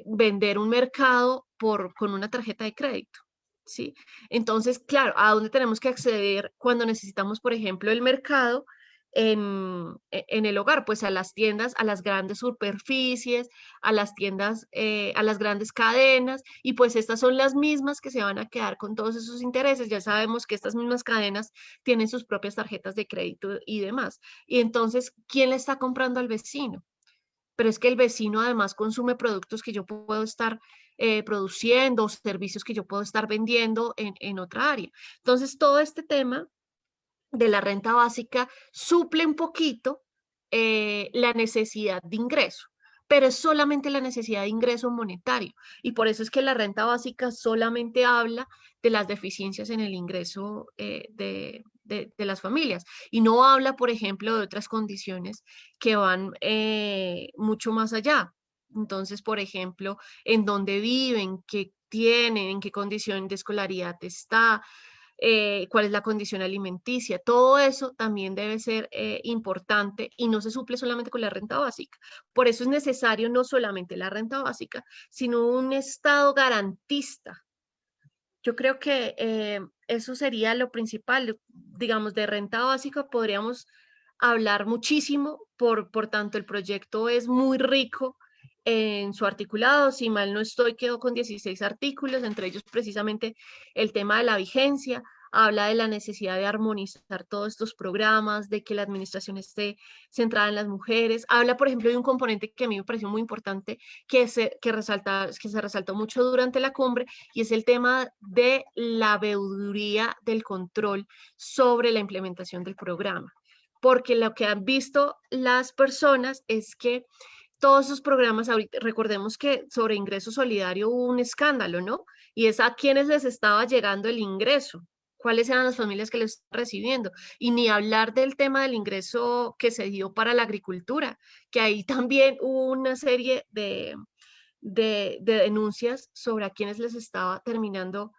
vender un mercado con una tarjeta de crédito, ¿sí? Entonces, claro, ¿a dónde tenemos que acceder cuando necesitamos, por ejemplo, el mercado en el hogar? Pues a las tiendas, a las grandes superficies, a las tiendas, a las grandes cadenas, y pues estas son las mismas que se van a quedar con todos esos intereses. Ya sabemos que estas mismas cadenas tienen sus propias tarjetas de crédito y demás. Y entonces, ¿quién le está comprando al vecino? Pero es que el vecino además consume productos que yo puedo estar produciendo, servicios que yo puedo estar vendiendo en otra área. Entonces, todo este tema de la renta básica suple un poquito la necesidad de ingreso, pero es solamente la necesidad de ingreso monetario. Y por eso es que la renta básica solamente habla de las deficiencias en el ingreso de las familias y no habla, por ejemplo, de otras condiciones que van mucho más allá. Entonces, por ejemplo, en dónde viven, qué tienen, en qué condición de escolaridad está, cuál es la condición alimenticia. Todo eso también debe ser importante y no se suple solamente con la renta básica. Por eso es necesario no solamente la renta básica, sino un Estado garantista. Yo creo que eso sería lo principal. Digamos, de renta básica podríamos hablar muchísimo, por tanto el proyecto es muy rico en su articulado. Si mal no estoy, quedó con 16 artículos, entre ellos precisamente el tema de la vigencia. Habla de la necesidad de armonizar todos estos programas, de que la administración esté centrada en las mujeres. Habla, por ejemplo, de un componente que a mí me pareció muy importante, que se resaltó mucho durante la cumbre, y es el tema de la veeduría del control sobre la implementación del programa. Porque lo que han visto las personas es que todos esos programas, ahorita, recordemos que sobre ingreso solidario hubo un escándalo, ¿no? Y es a quienes les estaba llegando el ingreso, cuáles eran las familias que lo estaban recibiendo, y ni hablar del tema del ingreso que se dio para la agricultura, que ahí también hubo una serie de denuncias sobre a quienes les estaba terminando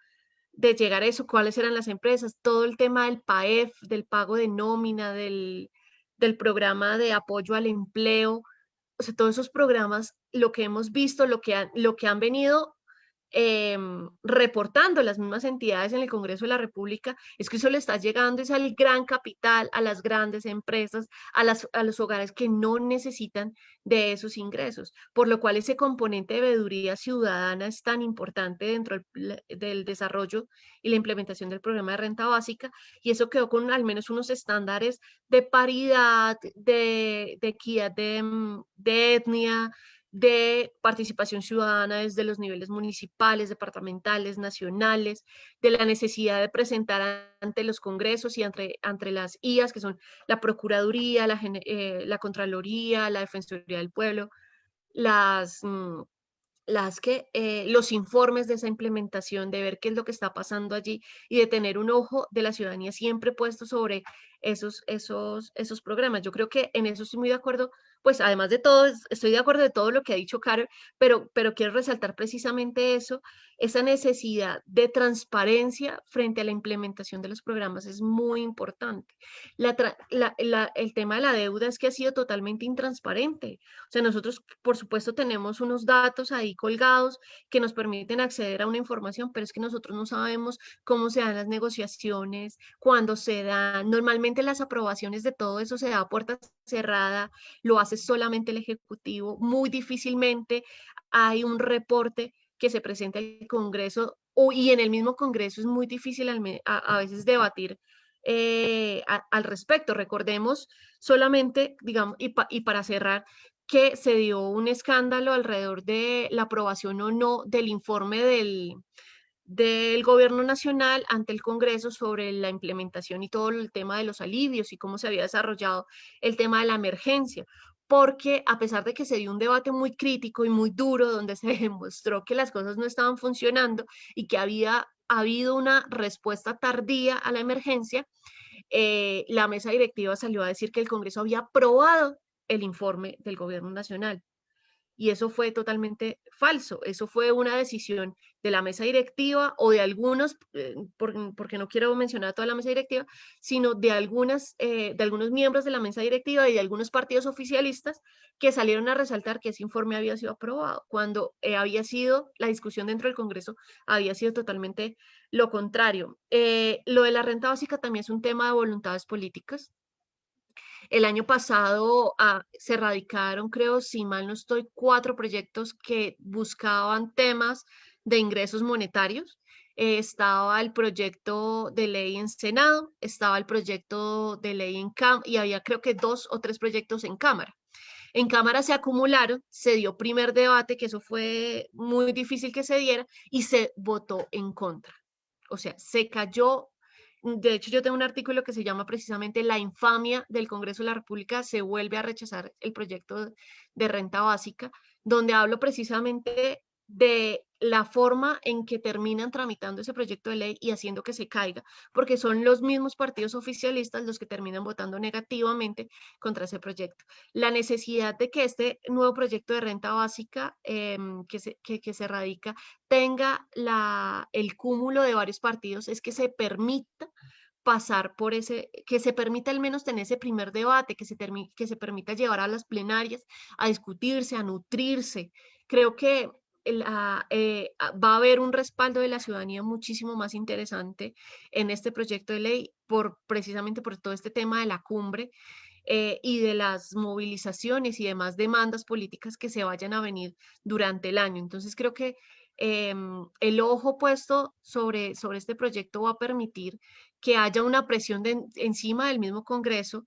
de llegar a eso, cuáles eran las empresas, todo el tema del PAEF, del pago de nómina, del programa de apoyo al empleo. O sea, todos esos programas, lo que hemos visto, lo que han venido reportando las mismas entidades en el Congreso de la República, es que eso le está llegando es al gran capital, a las grandes empresas, a los hogares que no necesitan de esos ingresos, por lo cual ese componente de veeduría ciudadana es tan importante dentro del desarrollo y la implementación del programa de renta básica, y eso quedó con al menos unos estándares de paridad, de equidad de etnia, de participación ciudadana desde los niveles municipales, departamentales, nacionales, de la necesidad de presentar ante los congresos y ante las IAS, que son la Procuraduría, la Contraloría, la Defensoría del Pueblo, los informes de esa implementación, de ver qué es lo que está pasando allí y de tener un ojo de la ciudadanía siempre puesto sobre esos programas. Yo creo que en eso estoy muy de acuerdo, pues además de todo, estoy de acuerdo de todo lo que ha dicho Carol, pero quiero resaltar precisamente eso, esa necesidad de transparencia frente a la implementación de los programas es muy importante. El tema de la deuda es que ha sido totalmente intransparente. O sea, nosotros, por supuesto, tenemos unos datos ahí colgados que nos permiten acceder a una información, pero es que nosotros no sabemos cómo se dan las negociaciones, cuándo se dan. Normalmente las aprobaciones de todo eso se da a puerta cerrada, lo hace solamente el Ejecutivo. Muy difícilmente hay un reporte que se presente al Congreso, y en el mismo Congreso es muy difícil a veces debatir al respecto. Recordemos solamente, digamos, y para cerrar, que se dio un escándalo alrededor de la aprobación o no del informe del Gobierno Nacional ante el Congreso sobre la implementación y todo el tema de los alivios y cómo se había desarrollado el tema de la emergencia. Porque a pesar de que se dio un debate muy crítico y muy duro, donde se demostró que las cosas no estaban funcionando y que había habido una respuesta tardía a la emergencia, la mesa directiva salió a decir que el Congreso había aprobado el informe del Gobierno Nacional. Y eso fue totalmente falso. Eso fue una decisión de la mesa directiva o de algunos, porque no quiero mencionar a toda la mesa directiva, sino de algunos miembros de la mesa directiva y de algunos partidos oficialistas que salieron a resaltar que ese informe había sido aprobado, cuando la discusión dentro del Congreso había sido totalmente lo contrario. Lo de la renta básica también es un tema de voluntades políticas. El año pasado se radicaron, creo, si mal no estoy, 4 proyectos que buscaban temas de ingresos monetarios. Estaba el proyecto de ley en Senado, estaba el proyecto de ley en Cámara, y había creo que 2 o 3 proyectos en Cámara. En Cámara se acumularon, se dio primer debate, que eso fue muy difícil que se diera, y se votó en contra. O sea, se cayó. De hecho, yo tengo un artículo que se llama precisamente La infamia del Congreso de la República se vuelve a rechazar el proyecto de renta básica, donde hablo precisamente de la forma en que terminan tramitando ese proyecto de ley y haciendo que se caiga, porque son los mismos partidos oficialistas los que terminan votando negativamente contra ese proyecto. La necesidad de que este nuevo proyecto de renta básica que se radica tenga el cúmulo de varios partidos es que se permita pasar por que se permita al menos tener ese primer debate, que se permita llevar a las plenarias a discutirse, a nutrirse. Creo que va a haber un respaldo de la ciudadanía muchísimo más interesante en este proyecto de ley precisamente por todo este tema de la cumbre y de las movilizaciones y demás demandas políticas que se vayan a venir durante el año. Entonces creo que el ojo puesto sobre este proyecto va a permitir que haya una presión encima del mismo Congreso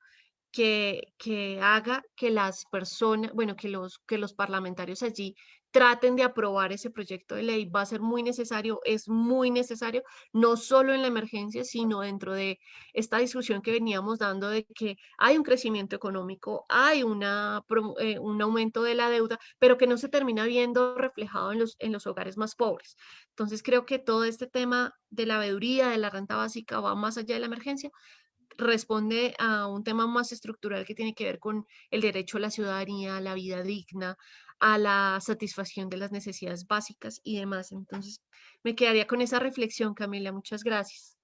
que haga que las personas, bueno, que los parlamentarios allí traten de aprobar ese proyecto de ley. Va a ser muy necesario, es muy necesario, no solo en la emergencia, sino dentro de esta discusión que veníamos dando de que hay un crecimiento económico, hay un aumento de la deuda, pero que no se termina viendo reflejado en los hogares más pobres. Entonces creo que todo este tema de la veeduría, de la renta básica, va más allá de la emergencia, responde a un tema más estructural que tiene que ver con el derecho a la ciudadanía, a la vida digna, a la satisfacción de las necesidades básicas y demás. Entonces, me quedaría con esa reflexión, Camila. Muchas gracias.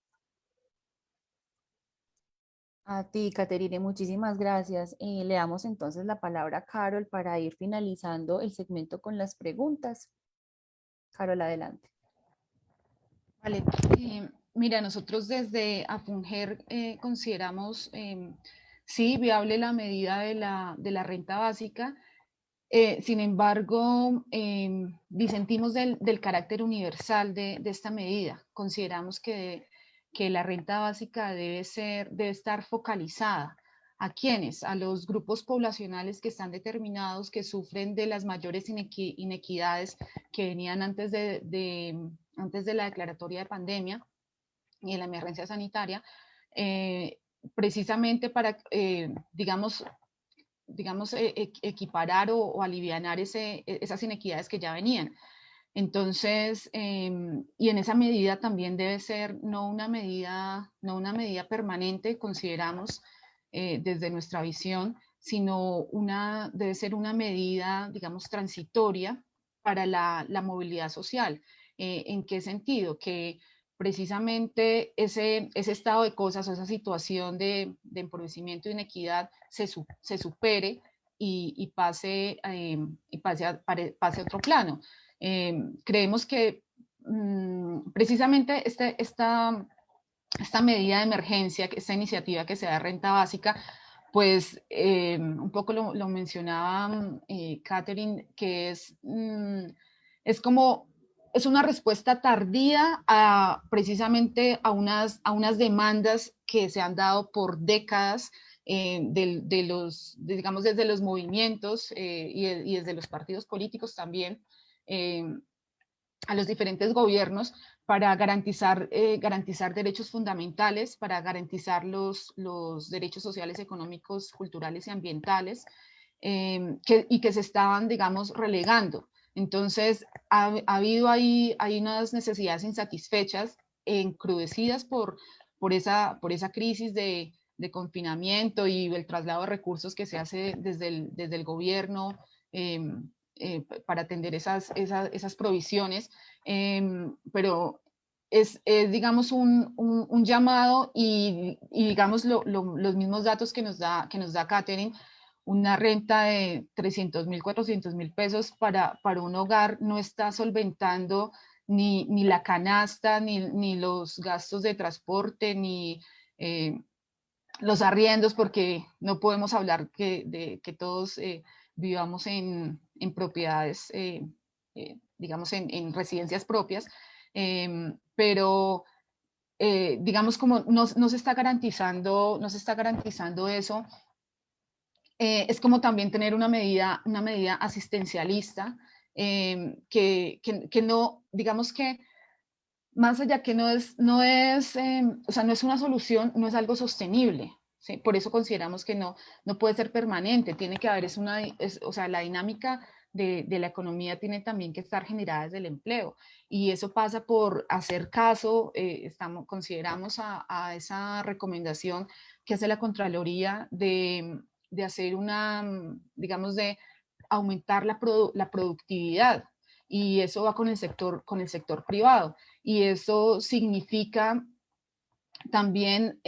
A ti, Caterine, muchísimas gracias. Le damos entonces la palabra a Carol para ir finalizando el segmento con las preguntas. Carol, adelante. Vale, mira, nosotros desde AFUNGER consideramos sí viable la medida de la renta básica. Sin embargo, disentimos del carácter universal de esta medida. Consideramos que la renta básica debe estar focalizada. ¿A quiénes? A los grupos poblacionales que están determinados, que sufren de las mayores inequidades que venían antes de la declaratoria de pandemia y de la emergencia sanitaria, precisamente para, digamos, equiparar o alivianar esas inequidades que ya venían. Entonces, y en esa medida también debe ser no una medida permanente, consideramos desde nuestra visión, sino debe ser una medida, digamos, transitoria para la movilidad social. ¿En qué sentido? Que precisamente ese estado de cosas o esa situación de empobrecimiento y inequidad se supere y pase a otro plano. Creemos que precisamente esta medida de emergencia, esta iniciativa que se da de renta básica, pues un poco lo mencionaba Catherine, que es como es una respuesta tardía precisamente a unas demandas que se han dado por décadas digamos, desde los movimientos y desde los partidos políticos también, a los diferentes gobiernos para garantizar derechos fundamentales, para garantizar los derechos sociales, económicos, culturales y ambientales, y que se estaban, digamos, relegando. Entonces, ha habido ahí unas necesidades insatisfechas, encrudecidas por esa crisis de confinamiento y el traslado de recursos que se hace desde el gobierno para atender esas provisiones, pero es digamos, un llamado y digamos, los mismos datos que nos da Catherine. Una renta de 300.000, 400.000 pesos para un hogar no está solventando ni la canasta, ni los gastos de transporte, ni los arriendos, porque no podemos hablar de que todos vivamos en propiedades, digamos, en residencias propias, pero digamos, como no se está garantizando eso. Es como también tener una medida asistencialista que no, digamos que más allá que no es una solución, no es algo sostenible, ¿sí? Por eso consideramos que no puede ser permanente, tiene que haber, la dinámica de la economía tienen también que estar generadas del empleo. Y eso pasa por hacer caso, consideramos a esa recomendación que hace la Contraloría de hacer digamos, de aumentar la productividad. Y eso va con el sector privado. Y eso significa también,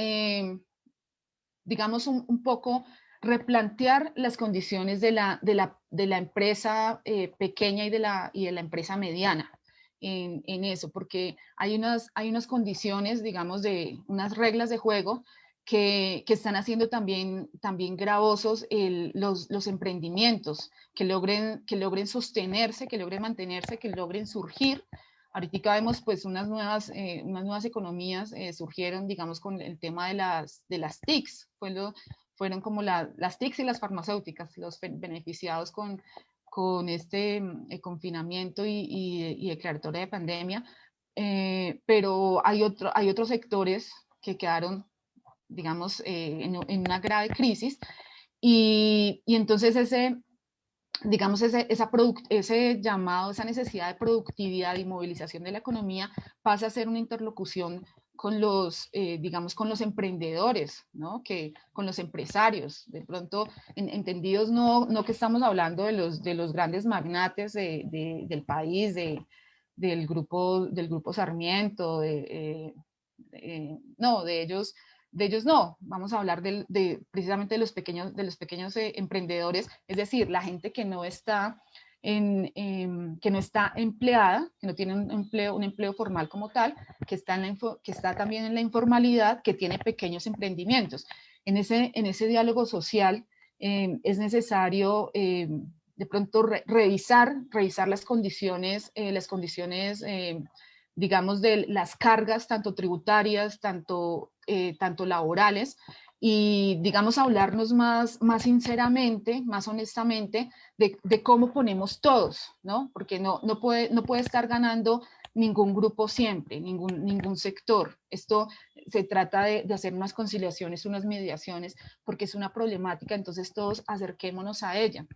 digamos, un poco replantear las condiciones de la empresa pequeña y de la empresa mediana en eso, porque hay unas condiciones, digamos, de unas reglas de juego que están haciendo también gravosos los emprendimientos, que logren sostenerse, que logren mantenerse, que logren surgir. Ahorita vemos pues unas nuevas economías surgieron, digamos, con el tema de las TICs. Fueron como las TICs y las farmacéuticas los beneficiados con este confinamiento y declaratoria de pandemia. Pero hay otros sectores que quedaron, digamos, en una grave crisis. Y entonces digamos, ese llamado, esa necesidad de productividad y movilización de la economía pasa a ser una interlocución con digamos, con los emprendedores, ¿no? Con los empresarios, de pronto entendidos no que estamos hablando de los grandes magnates del país, del grupo Sarmiento, no, de ellos no, vamos a hablar precisamente de los pequeños emprendedores, es decir, la gente que no está que no está empleada, que no tiene un empleo formal como tal, que está también en la informalidad, que tiene pequeños emprendimientos. En ese diálogo social es necesario de pronto revisar las condiciones digamos, de las cargas, tanto tributarias, tanto laborales, y, digamos, hablarnos más sinceramente, más honestamente, de cómo ponemos todos, ¿no? Porque no puede estar ganando ningún grupo siempre, ningún sector. Esto se trata de hacer unas conciliaciones, unas mediaciones, porque es una problemática, entonces todos acerquémonos a ella.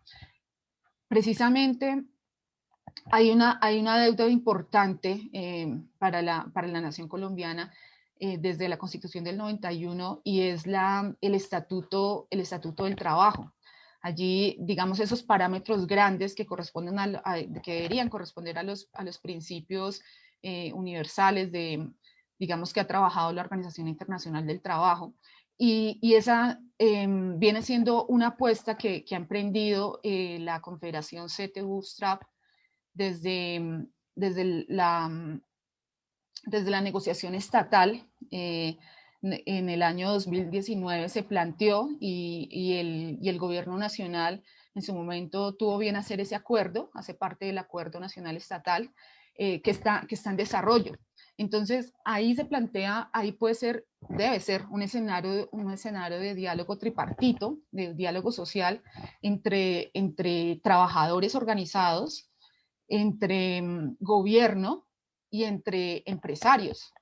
Precisamente, hay una deuda importante para la nación colombiana desde la Constitución del 91 y es el estatuto del trabajo. Allí, digamos, esos parámetros grandes que corresponden que deberían corresponder a los principios universales digamos, que ha trabajado la Organización Internacional del Trabajo. Y esa viene siendo una apuesta que ha emprendido la Confederación CTU-STRAP desde la negociación estatal. En el año 2019 se planteó y el gobierno nacional en su momento tuvo bien hacer ese acuerdo, hace parte del acuerdo nacional estatal que está en desarrollo. Entonces ahí se plantea, debe ser un escenario de diálogo tripartito, de diálogo social entre trabajadores organizados, entre gobierno y entre empresarios,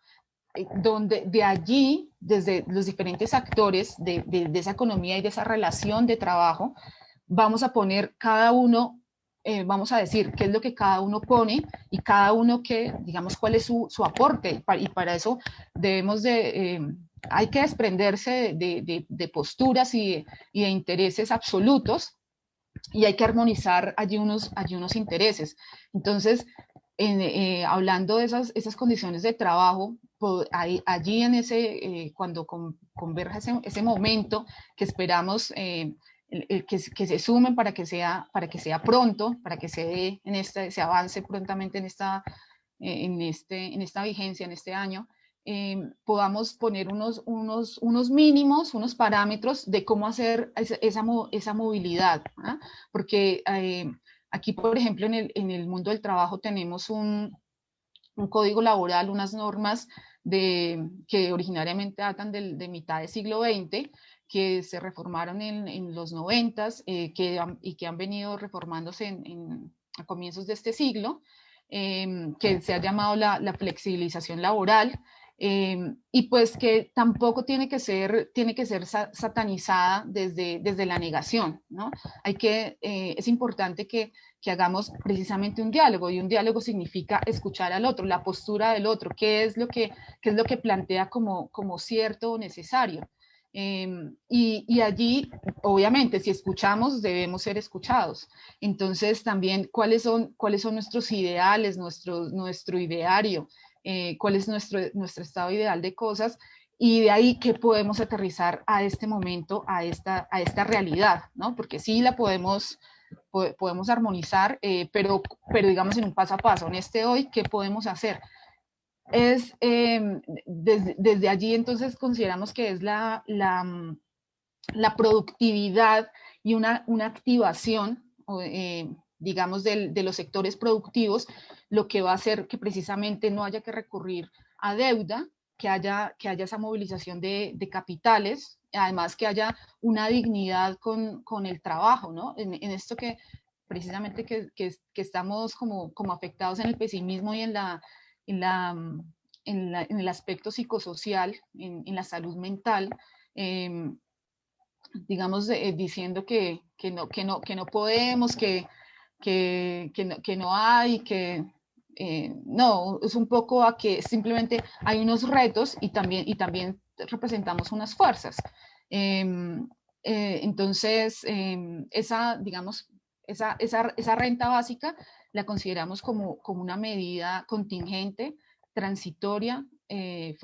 donde de allí, desde los diferentes actores de esa economía y de esa relación de trabajo, vamos a poner cada uno, vamos a decir qué es lo que cada uno pone y cada uno digamos, cuál es su aporte, y para eso hay que desprenderse de posturas y de intereses absolutos, y hay que armonizar allí unos intereses. Entonces, hablando de esas condiciones de trabajo, allí cuando converja ese momento que esperamos que se sumen para que sea pronto, para que se avance prontamente en esta vigencia, en este año, podamos poner unos mínimos, unos parámetros de cómo hacer esa movilidad, ¿eh? Porque aquí, por ejemplo, en el mundo del trabajo tenemos un código laboral, unas normas que originariamente datan de mitad del siglo XX, que se reformaron en los 90s y que han venido reformándose a comienzos de este siglo, que se ha llamado la flexibilización laboral, y pues que tampoco tiene que ser satanizada desde la negación, ¿no? Es importante que hagamos precisamente un diálogo, y un diálogo significa escuchar al otro, la postura del otro, qué es lo que plantea como cierto o necesario. Y allí, obviamente, si escuchamos, debemos ser escuchados. Entonces, también, ¿cuáles son nuestros ideales, nuestro ideario? Cuál es nuestro estado ideal de cosas, y de ahí qué podemos aterrizar a este momento, a esta realidad, ¿no? Porque sí la podemos armonizar, pero digamos en un paso a paso, en este hoy, ¿qué podemos hacer? Desde allí entonces consideramos que es la productividad y una activación, digamos, de los sectores productivos, lo que va a hacer que precisamente no haya que recurrir a deuda, que haya esa movilización de capitales, además que haya una dignidad con el trabajo, ¿no? En esto que precisamente que estamos como afectados en el pesimismo y en el aspecto psicosocial, en la salud mental, digamos, diciendo que no podemos, que no hay, no, es un poco a que simplemente hay unos retos y también representamos unas fuerzas. Entonces, digamos, esa renta básica la consideramos como una medida contingente, transitoria y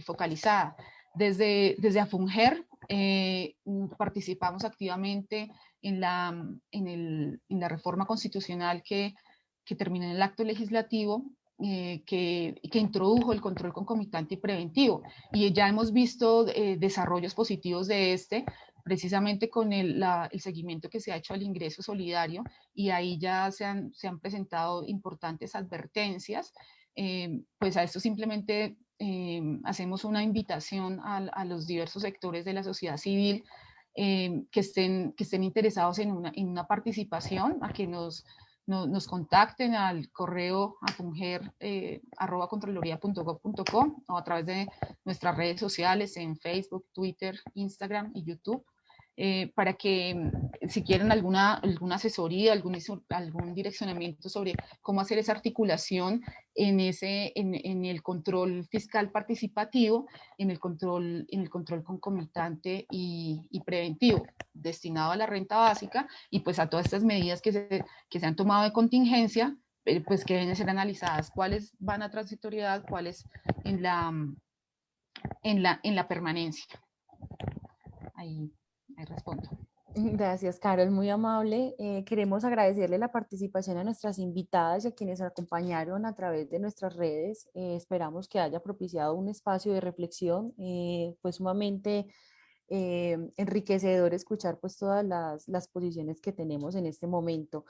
focalizada. Desde AFUNGER participamos activamente en la reforma constitucional que terminó en el acto legislativo, que introdujo el control concomitante y preventivo. Y ya hemos visto desarrollos positivos de precisamente con el seguimiento que se ha hecho al ingreso solidario, y ahí ya se han presentado importantes advertencias. Pues a esto simplemente hacemos una invitación a los diversos sectores de la sociedad civil que estén interesados en una participación, a que nos contacten al correo afunger@contraloría.gov.co, o a través de nuestras redes sociales en Facebook, Twitter, Instagram y YouTube, para que si quieren alguna asesoría, algún direccionamiento sobre cómo hacer esa articulación en el control fiscal participativo, en el control concomitante y preventivo, destinado a la renta básica, y pues a todas estas medidas que se han tomado de contingencia, pues que deben ser analizadas, cuáles van a transitoriedad, cuáles en la permanencia. Ahí respondo. Gracias, Carol, muy amable. Queremos agradecerle la participación a nuestras invitadas y a quienes acompañaron a través de nuestras redes. Esperamos que haya propiciado un espacio de reflexión, pues sumamente enriquecedor escuchar pues todas las posiciones que tenemos en este momento.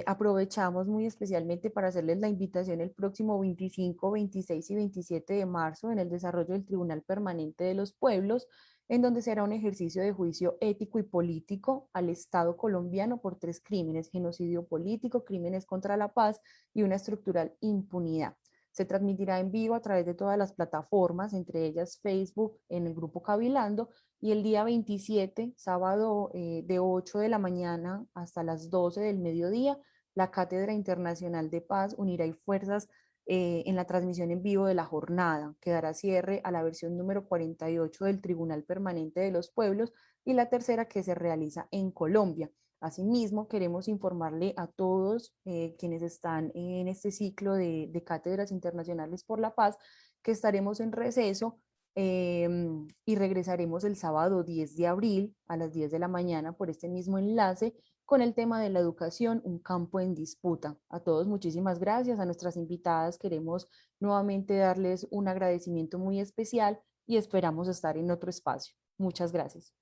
Aprovechamos muy especialmente para hacerles la invitación el próximo 25, 26 y 27 de marzo en el desarrollo del Tribunal Permanente de los Pueblos, en donde será un ejercicio de juicio ético y político al Estado colombiano por 3 crímenes: genocidio político, crímenes contra la paz y una estructural impunidad. Se transmitirá en vivo a través de todas las plataformas, entre ellas Facebook, en el grupo Cabilando, y el día 27, sábado, de 8 de la mañana hasta las 12 del mediodía, la Cátedra Internacional de Paz unirá fuerzas en la transmisión en vivo de la jornada, que dará cierre a la versión número 48 del Tribunal Permanente de los Pueblos, y la tercera que se realiza en Colombia. Asimismo, queremos informarle a todos quienes están en este ciclo de Cátedras Internacionales por la Paz que estaremos en receso y regresaremos el sábado 10 de abril a las 10 de la mañana por este mismo enlace con el tema de la educación, un campo en disputa. A todos muchísimas gracias. A nuestras invitadas queremos nuevamente darles un agradecimiento muy especial y esperamos estar en otro espacio. Muchas gracias.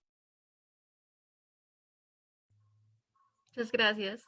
Muchas gracias.